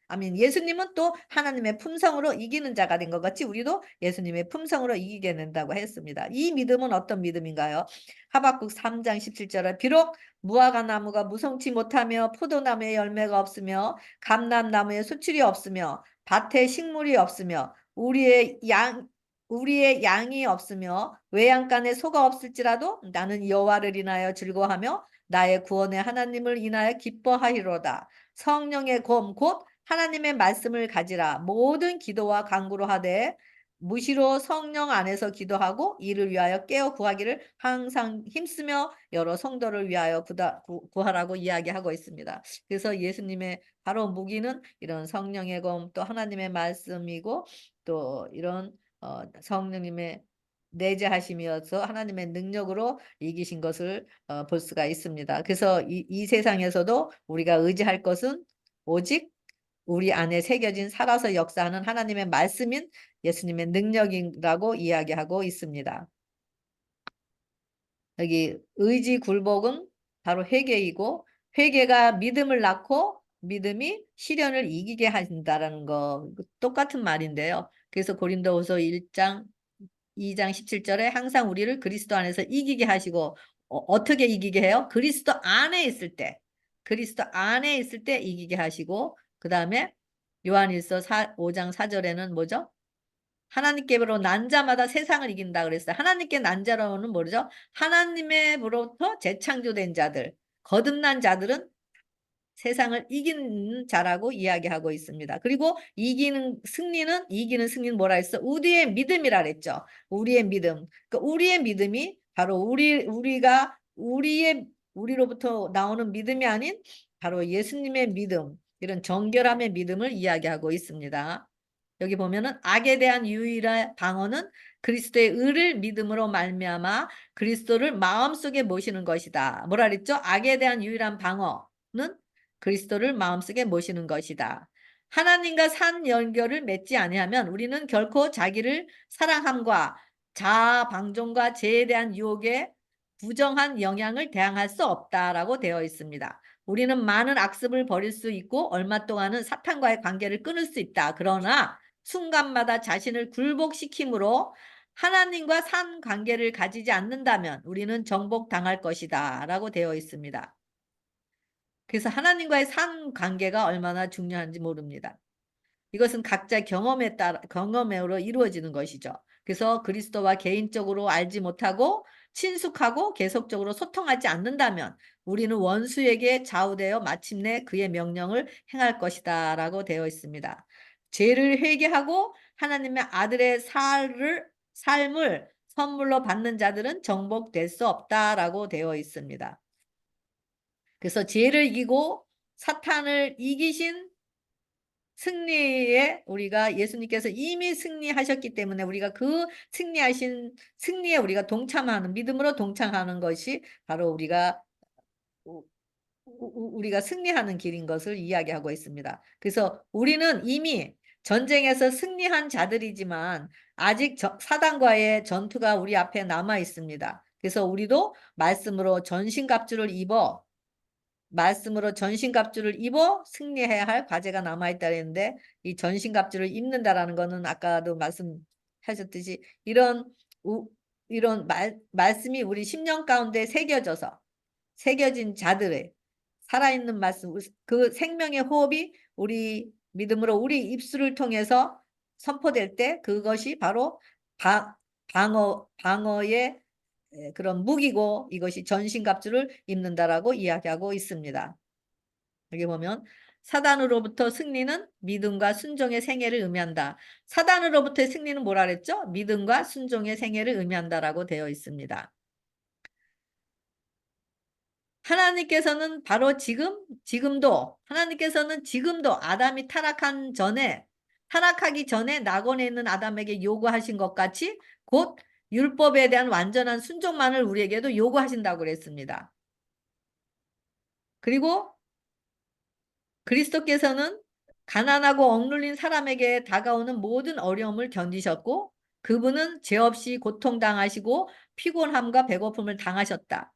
예수님은 또 하나님의 품성으로 이기는 자가 된 것 같이 우리도 예수님의 품성으로 이기게 된다고 했습니다. 이 믿음은 어떤 믿음인가요? 하박국 3장 17절에 비록 무화과 나무가 무성치 못하며 포도나무에 열매가 없으며 감람나무에 수출이 없으며 밭에 식물이 없으며 우리의 양이 없으며 외양간에 소가 없을지라도 나는 여호와를 인하여 즐거워하며 나의 구원의 하나님을 인하여 기뻐하리로다. 성령의 검 곧 하나님의 말씀을 가지라. 모든 기도와 간구로 하되 무시로 성령 안에서 기도하고 이를 위하여 깨어 구하기를 항상 힘쓰며 여러 성도를 위하여 구하라고 이야기하고 있습니다. 그래서 예수님의 바로 무기는 이런 성령의 검, 또 하나님의 말씀이고, 또 이런 성령님의 내재하심이어서 하나님의 능력으로 이기신 것을 볼 수가 있습니다. 그래서 이 세상에서도 우리가 의지할 것은 오직 우리 안에 새겨진 살아서 역사하는 하나님의 말씀인 예수님의 능력이라고 이야기하고 있습니다. 여기 의지 굴복은 바로 회개이고, 회개가 믿음을 낳고 믿음이 시련을 이기게 한다라는 거 똑같은 말인데요. 그래서 고린도후서 1장 2장 17절에 항상 우리를 그리스도 안에서 이기게 하시고, 어떻게 이기게 해요? 그리스도 안에 있을 때, 그리스도 안에 있을 때 이기게 하시고, 그 다음에 요한일서 5장 4절에는 뭐죠? 하나님께로 난 자마다 세상을 이긴다 그랬어요. 하나님께 난 자로는 뭐죠? 하나님으로부터 재창조된 자들, 거듭난 자들은 세상을 이기는 자라고 이야기하고 있습니다. 그리고 이기는 승리는 뭐라 했어? 우리의 믿음이라 그랬죠. 우리의 믿음. 그러니까 우리의 믿음이 바로 우리로부터 나오는 믿음이 아닌 바로 예수님의 믿음, 이런 정결함의 믿음을 이야기하고 있습니다. 여기 보면은 악에 대한 유일한 방어는 그리스도의 의를 믿음으로 말미암아 그리스도를 마음속에 모시는 것이다. 뭐라 그랬죠? 악에 대한 유일한 방어는 그리스도를 마음속에 모시는 것이다. 하나님과 산 연결을 맺지 아니하면 우리는 결코 자기를 사랑함과 자아 방종과 죄에 대한 유혹에 부정한 영향을 대항할 수 없다라고 되어 있습니다. 우리는 많은 악습을 벌일 수 있고 얼마 동안은 사탄과의 관계를 끊을 수 있다. 그러나 순간마다 자신을 굴복시킴으로 하나님과 산 관계를 가지지 않는다면 우리는 정복당할 것이다 라고 되어 있습니다. 그래서 하나님과의 산 관계가 얼마나 중요한지 모릅니다. 이것은 각자 경험으로 이루어지는 것이죠. 그래서 그리스도와 개인적으로 알지 못하고 친숙하고 계속적으로 소통하지 않는다면 우리는 원수에게 좌우되어 마침내 그의 명령을 행할 것이다 라고 되어 있습니다. 죄를 회개하고 하나님의 아들의 삶을 선물로 받는 자들은 정복될 수 없다라고 되어 있습니다. 그래서 죄를 이기고 사탄을 이기신 승리에 우리가 예수님께서 이미 승리하셨기 때문에 우리가 그 승리하신 승리에 우리가 동참하는, 믿음으로 동참하는 것이 바로 우리가 승리하는 길인 것을 이야기하고 있습니다. 그래서 우리는 이미 전쟁에서 승리한 자들이지만 아직 사단과의 전투가 우리 앞에 남아 있습니다. 그래서 우리도 말씀으로 전신갑주를 입어 승리해야 할 과제가 남아있다 그랬는데, 이 전신갑주를 입는다라는 거는 아까도 말씀하셨듯이 이런 말씀이 우리 심령 가운데 새겨진 자들의 살아있는 말씀, 그 생명의 호흡이 우리 믿음으로 우리 입술을 통해서 선포될 때 그것이 바로 방어의 그런 무기고 이것이 전신갑주를 입는다라고 이야기하고 있습니다. 여기 보면 사단으로부터 승리는 믿음과 순종의 생애를 의미한다. 사단으로부터의 승리는 뭐라 그랬죠? 믿음과 순종의 생애를 의미한다라고 되어 있습니다. 하나님께서는 바로 하나님께서는 지금도 아담이 타락하기 전에 낙원에 있는 아담에게 요구하신 것 같이 곧 율법에 대한 완전한 순종만을 우리에게도 요구하신다고 그랬습니다. 그리고 그리스도께서는 가난하고 억눌린 사람에게 다가오는 모든 어려움을 견디셨고 그분은 죄 없이 고통당하시고 피곤함과 배고픔을 당하셨다.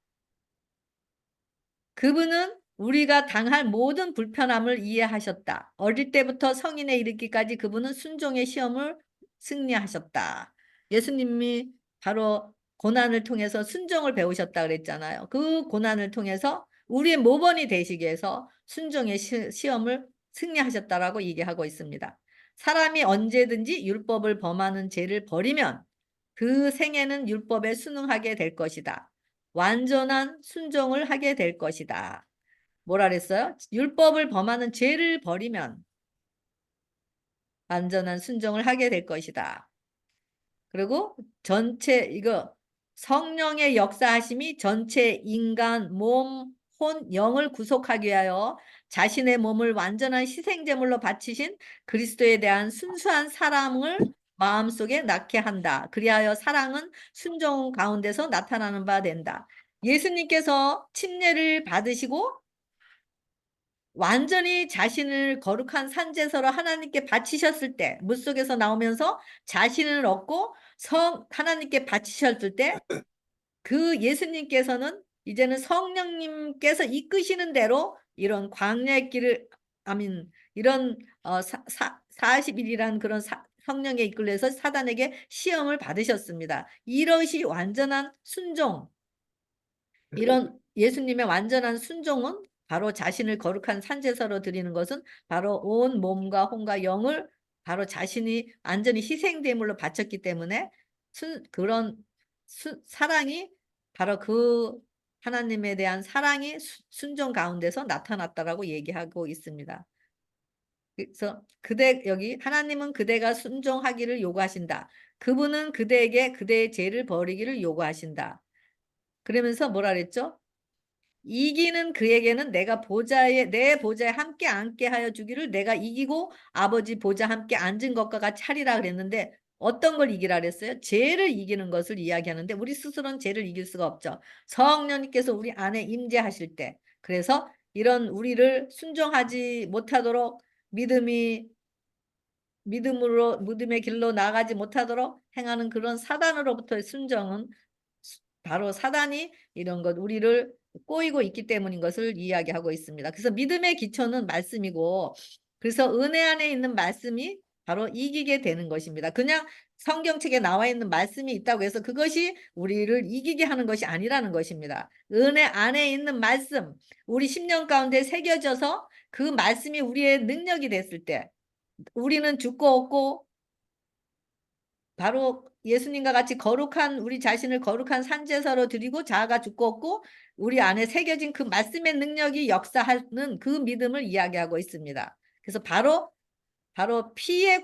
그분은 우리가 당할 모든 불편함을 이해하셨다. 어릴 때부터 성인에 이르기까지 그분은 순종의 시험을 승리하셨다. 예수님이 바로 고난을 통해서 순종을 배우셨다 그랬잖아요. 그 고난을 통해서 우리의 모범이 되시기 위해서 순종의 시험을 승리하셨다라고 얘기하고 있습니다. 사람이 언제든지 율법을 범하는 죄를 버리면 그 생애는 율법에 순응하게 될 것이다. 완전한 순종을 하게 될 것이다. 뭐라 그랬어요? 율법을 범하는 죄를 버리면 완전한 순종을 하게 될 것이다. 그리고 성령의 역사하심이 전체 인간, 몸, 혼, 영을 구속하기 위하여 자신의 몸을 완전한 희생제물로 바치신 그리스도에 대한 순수한 사랑을 마음속에 낳게 한다. 그리하여 사랑은 순종 가운데서 나타나는 바 된다. 예수님께서 침례를 받으시고 완전히 자신을 거룩한 산제사로 하나님께 바치셨을 때, 물속에서 나오면서 자신을 얻고 하나님께 바치셨을 때, 그 예수님께서는 이제는 성령님께서 이끄시는 대로 이런 광야의 길을, 이런 40일이란 그런 성령에 이끌려서 사단에게 시험을 받으셨습니다. 이것이 완전한 순종, 이런 예수님의 완전한 순종은 바로 자신을 거룩한 산제사로 드리는 것은 바로 온 몸과 혼과 영을 바로 자신이 완전히 희생제물로 바쳤기 때문에 그런 사랑이 바로 그 하나님에 대한 사랑이 순종 가운데서 나타났다라고 얘기하고 있습니다. 그래서 여기 하나님은 그대가 순종하기를 요구하신다. 그분은 그대에게 그대의 죄를 버리기를 요구하신다. 그러면서 뭐라 그랬죠? 이기는 그에게는 내 보좌에 함께 앉게 하여 주기를, 내가 이기고 아버지 보좌 함께 앉은 것과 같이 하리라 그랬는데 어떤 걸 이기라 그랬어요? 죄를 이기는 것을 이야기하는데 우리 스스로는 죄를 이길 수가 없죠. 성령님께서 우리 안에 임재하실 때, 그래서 이런 우리를 순종하지 못하도록 믿음의 길로 나가지 못하도록 행하는 그런 사단으로부터의 순종은 바로 사단이 이런 것 우리를 꼬이고 있기 때문인 것을 이야기하고 있습니다. 그래서 믿음의 기초는 말씀이고, 그래서 은혜 안에 있는 말씀이 바로 이기게 되는 것입니다. 그냥 성경책에 나와 있는 말씀이 있다고 해서 그것이 우리를 이기게 하는 것이 아니라는 것입니다. 은혜 안에 있는 말씀, 우리 심령 가운데 새겨져서 그 말씀이 우리의 능력이 됐을 때 우리는 죽고 없고 바로 예수님과 같이 우리 자신을 거룩한 산제사로 드리고 자아가 죽고 없고 우리 안에 새겨진 그 말씀의 능력이 역사하는 그 믿음을 이야기하고 있습니다. 그래서 바로 피의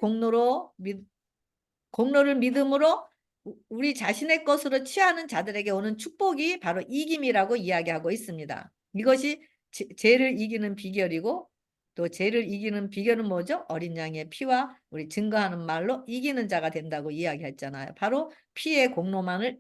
공로를 믿음으로 우리 자신의 것으로 취하는 자들에게 오는 축복이 바로 이김이라고 이야기하고 있습니다. 이것이 죄를 이기는 비결이고, 또 죄를 이기는 비결은 뭐죠? 어린 양의 피와 우리 증거하는 말로 이기는 자가 된다고 이야기했잖아요. 바로 피의 공로만을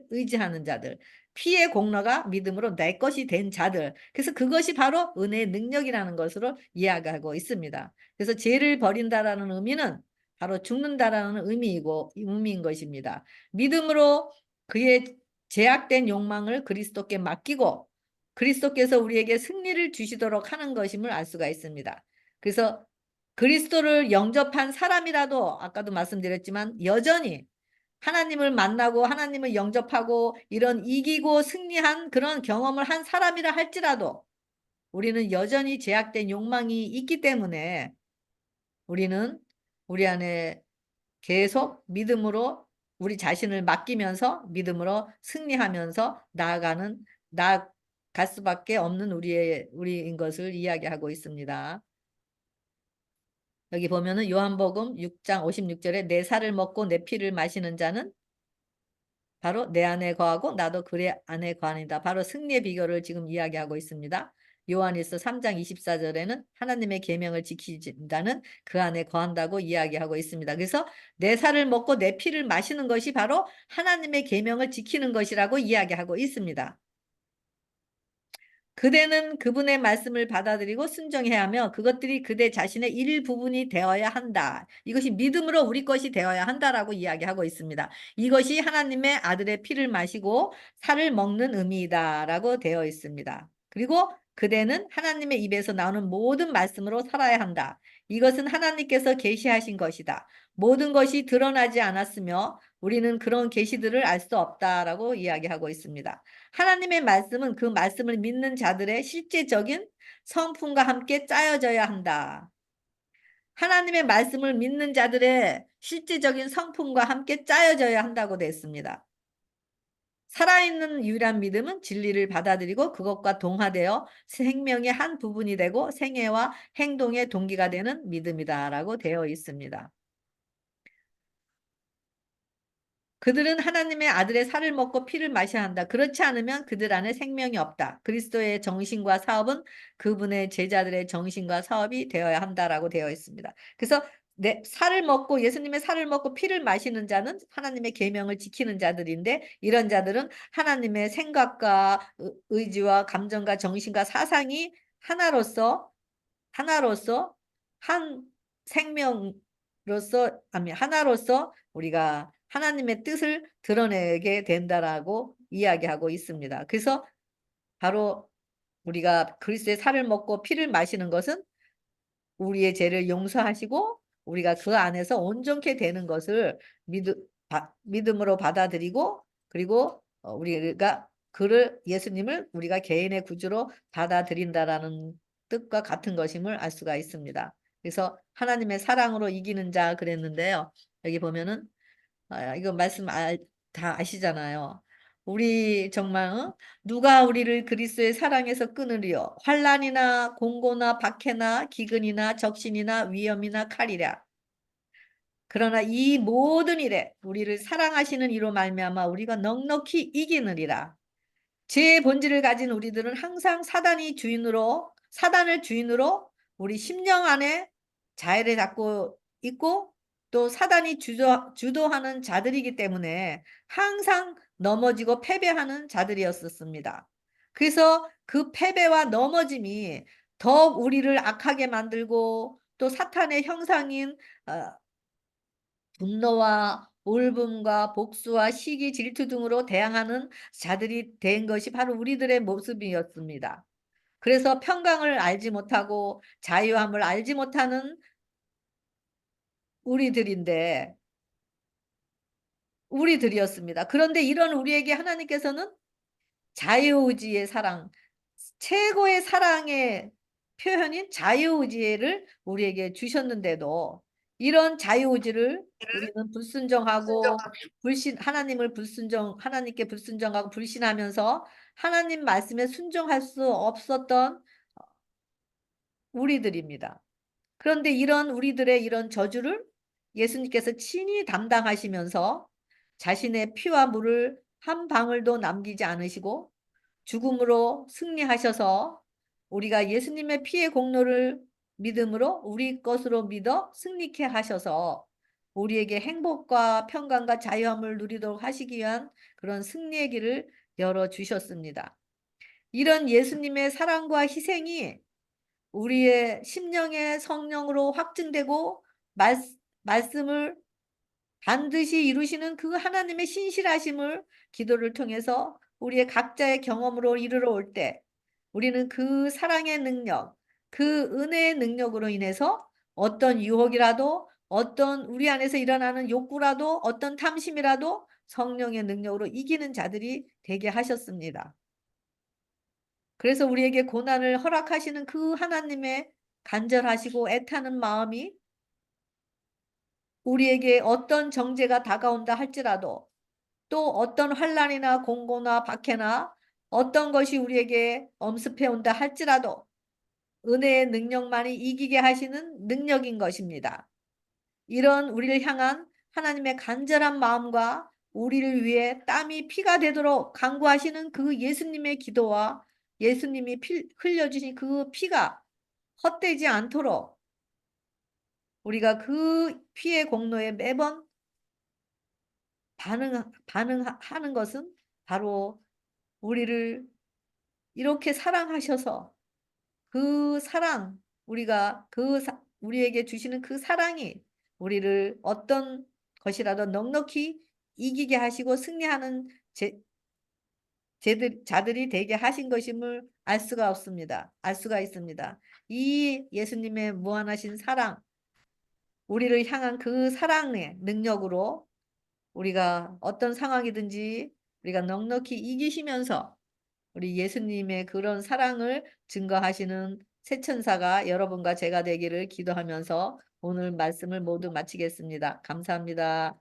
의지하는 자들, 피의 공로가 믿음으로 내 것이 된 자들. 그래서 그것이 바로 은혜의 능력이라는 것으로 이야기하고 있습니다. 그래서 죄를 버린다라는 의미는 바로 죽는다라는 의미인 것입니다. 믿음으로 그의 제약된 욕망을 그리스도께 맡기고 그리스도께서 우리에게 승리를 주시도록 하는 것임을 알 수가 있습니다. 그래서 그리스도를 영접한 사람이라도 아까도 말씀드렸지만 여전히 하나님을 만나고 하나님을 영접하고 이런 이기고 승리한 그런 경험을 한 사람이라 할지라도 우리는 여전히 제약된 욕망이 있기 때문에 우리는 우리 안에 계속 믿음으로 우리 자신을 맡기면서 믿음으로 승리하면서 나아갈 수밖에 없는 우리인 것을 이야기하고 있습니다. 여기 보면은 요한복음 6장 56절에 내 살을 먹고 내 피를 마시는 자는 바로 내 안에 거하고 나도 그의 안에 거하니다. 바로 승리의 비결을 지금 이야기하고 있습니다. 요한일서 3장 24절에는 하나님의 계명을 지키자는 그 안에 거한다고 이야기하고 있습니다. 그래서 내 살을 먹고 내 피를 마시는 것이 바로 하나님의 계명을 지키는 것이라고 이야기하고 있습니다. 그대는 그분의 말씀을 받아들이고 순종해야 하며 그것들이 그대 자신의 일부분이 되어야 한다. 이것이 믿음으로 우리 것이 되어야 한다라고 이야기하고 있습니다. 이것이 하나님의 아들의 피를 마시고 살을 먹는 의미이다라고 되어 있습니다. 그리고 그대는 하나님의 입에서 나오는 모든 말씀으로 살아야 한다. 이것은 하나님께서 계시하신 것이다. 모든 것이 드러나지 않았으며 우리는 그런 계시들을 알 수 없다라고 이야기하고 있습니다. 하나님의 말씀은 그 말씀을 믿는 자들의 실제적인 성품과 함께 짜여져야 한다. 하나님의 말씀을 믿는 자들의 실제적인 성품과 함께 짜여져야 한다고 되어 있습니다. 살아있는 유일한 믿음은 진리를 받아들이고 그것과 동화되어 생명의 한 부분이 되고 생애와 행동의 동기가 되는 믿음이다라고 되어 있습니다. 그들은 하나님의 아들의 살을 먹고 피를 마셔야 한다. 그렇지 않으면 그들 안에 생명이 없다. 그리스도의 정신과 사업은 그분의 제자들의 정신과 사업이 되어야 한다라고 되어 있습니다. 그래서 살을 먹고 예수님의 살을 먹고 피를 마시는 자는 하나님의 계명을 지키는 자들인데, 이런 자들은 하나님의 생각과 의지와 감정과 정신과 사상이 하나로서 한 생명으로서, 아니 하나로서 우리가 하나님의 뜻을 드러내게 된다라고 이야기하고 있습니다. 그래서 바로 우리가 그리스도의 살을 먹고 피를 마시는 것은 우리의 죄를 용서하시고 우리가 그 안에서 온전케 되는 것을 믿음으로 받아들이고, 그리고 우리가 예수님을 우리가 개인의 구주로 받아들인다라는 뜻과 같은 것임을 알 수가 있습니다. 그래서 하나님의 사랑으로 이기는 자 그랬는데요. 여기 보면은 이거 말씀 다 아시잖아요. 우리 정말 누가 우리를 그리스도의 사랑에서 끊으리요? 환난이나 공고나 박해나 기근이나 적신이나 위험이나 칼이랴. 그러나 이 모든 일에 우리를 사랑하시는 이로 말미암아 우리가 넉넉히 이기느리라. 죄의 본질을 가진 우리들은 항상 사단을 주인으로 우리 심령 안에 자해를 갖고 있고, 또 사단이 주도하는 자들이기 때문에 항상 넘어지고 패배하는 자들이었었습니다. 그래서 그 패배와 넘어짐이 더욱 우리를 악하게 만들고, 또 사탄의 형상인 분노와 울분과 복수와 시기, 질투 등으로 대항하는 자들이 된 것이 바로 우리들의 모습이었습니다. 그래서 평강을 알지 못하고 자유함을 알지 못하는 우리들이었습니다. 그런데 이런 우리에게 하나님께서는 자유의지의 사랑, 최고의 사랑의 표현인 자유의지를 우리에게 주셨는데도, 이런 자유의지를 우리는 불순종하고 하나님께 불순종하고 불신하면서 하나님 말씀에 순종할 수 없었던 우리들입니다. 그런데 이런 우리들의 이런 저주를 예수님께서 친히 담당하시면서 자신의 피와 물을 한 방울도 남기지 않으시고 죽음으로 승리하셔서, 우리가 예수님의 피의 공로를 믿음으로 우리 것으로 믿어 승리케 하셔서 우리에게 행복과 평강과 자유함을 누리도록 하시기 위한 그런 승리의 길을 열어주셨습니다. 이런 예수님의 사랑과 희생이 우리의 심령의 성령으로 확증되고 말씀을 반드시 이루시는 그 하나님의 신실하심을 기도를 통해서 우리의 각자의 경험으로 이르러 올 때, 우리는 그 사랑의 능력, 그 은혜의 능력으로 인해서 어떤 유혹이라도, 어떤 우리 안에서 일어나는 욕구라도, 어떤 탐심이라도 성령의 능력으로 이기는 자들이 되게 하셨습니다. 그래서 우리에게 고난을 허락하시는 그 하나님의 간절하시고 애타는 마음이 우리에게 어떤 정죄가 다가온다 할지라도, 또 어떤 환난이나 공고나 박해나 어떤 것이 우리에게 엄습해 온다 할지라도 은혜의 능력만이 이기게 하시는 능력인 것입니다. 이런 우리를 향한 하나님의 간절한 마음과 우리를 위해 땀이 피가 되도록 간구하시는 그 예수님의 기도와 예수님이 흘려주신 그 피가 헛되지 않도록 우리가 그 피의 공로에 매번 반응하는 것은 바로 우리를 이렇게 사랑하셔서 그 사랑, 우리에게 주시는 그 사랑이 우리를 어떤 것이라도 넉넉히 이기게 하시고 승리하는 자들이 되게 하신 것임을 알 수가 있습니다. 이 예수님의 무한하신 사랑, 우리를 향한 그 사랑의 능력으로 우리가 어떤 상황이든지 우리가 넉넉히 이기시면서 우리 예수님의 그런 사랑을 증거하시는 새천사가 여러분과 제가 되기를 기도하면서 오늘 말씀을 모두 마치겠습니다. 감사합니다.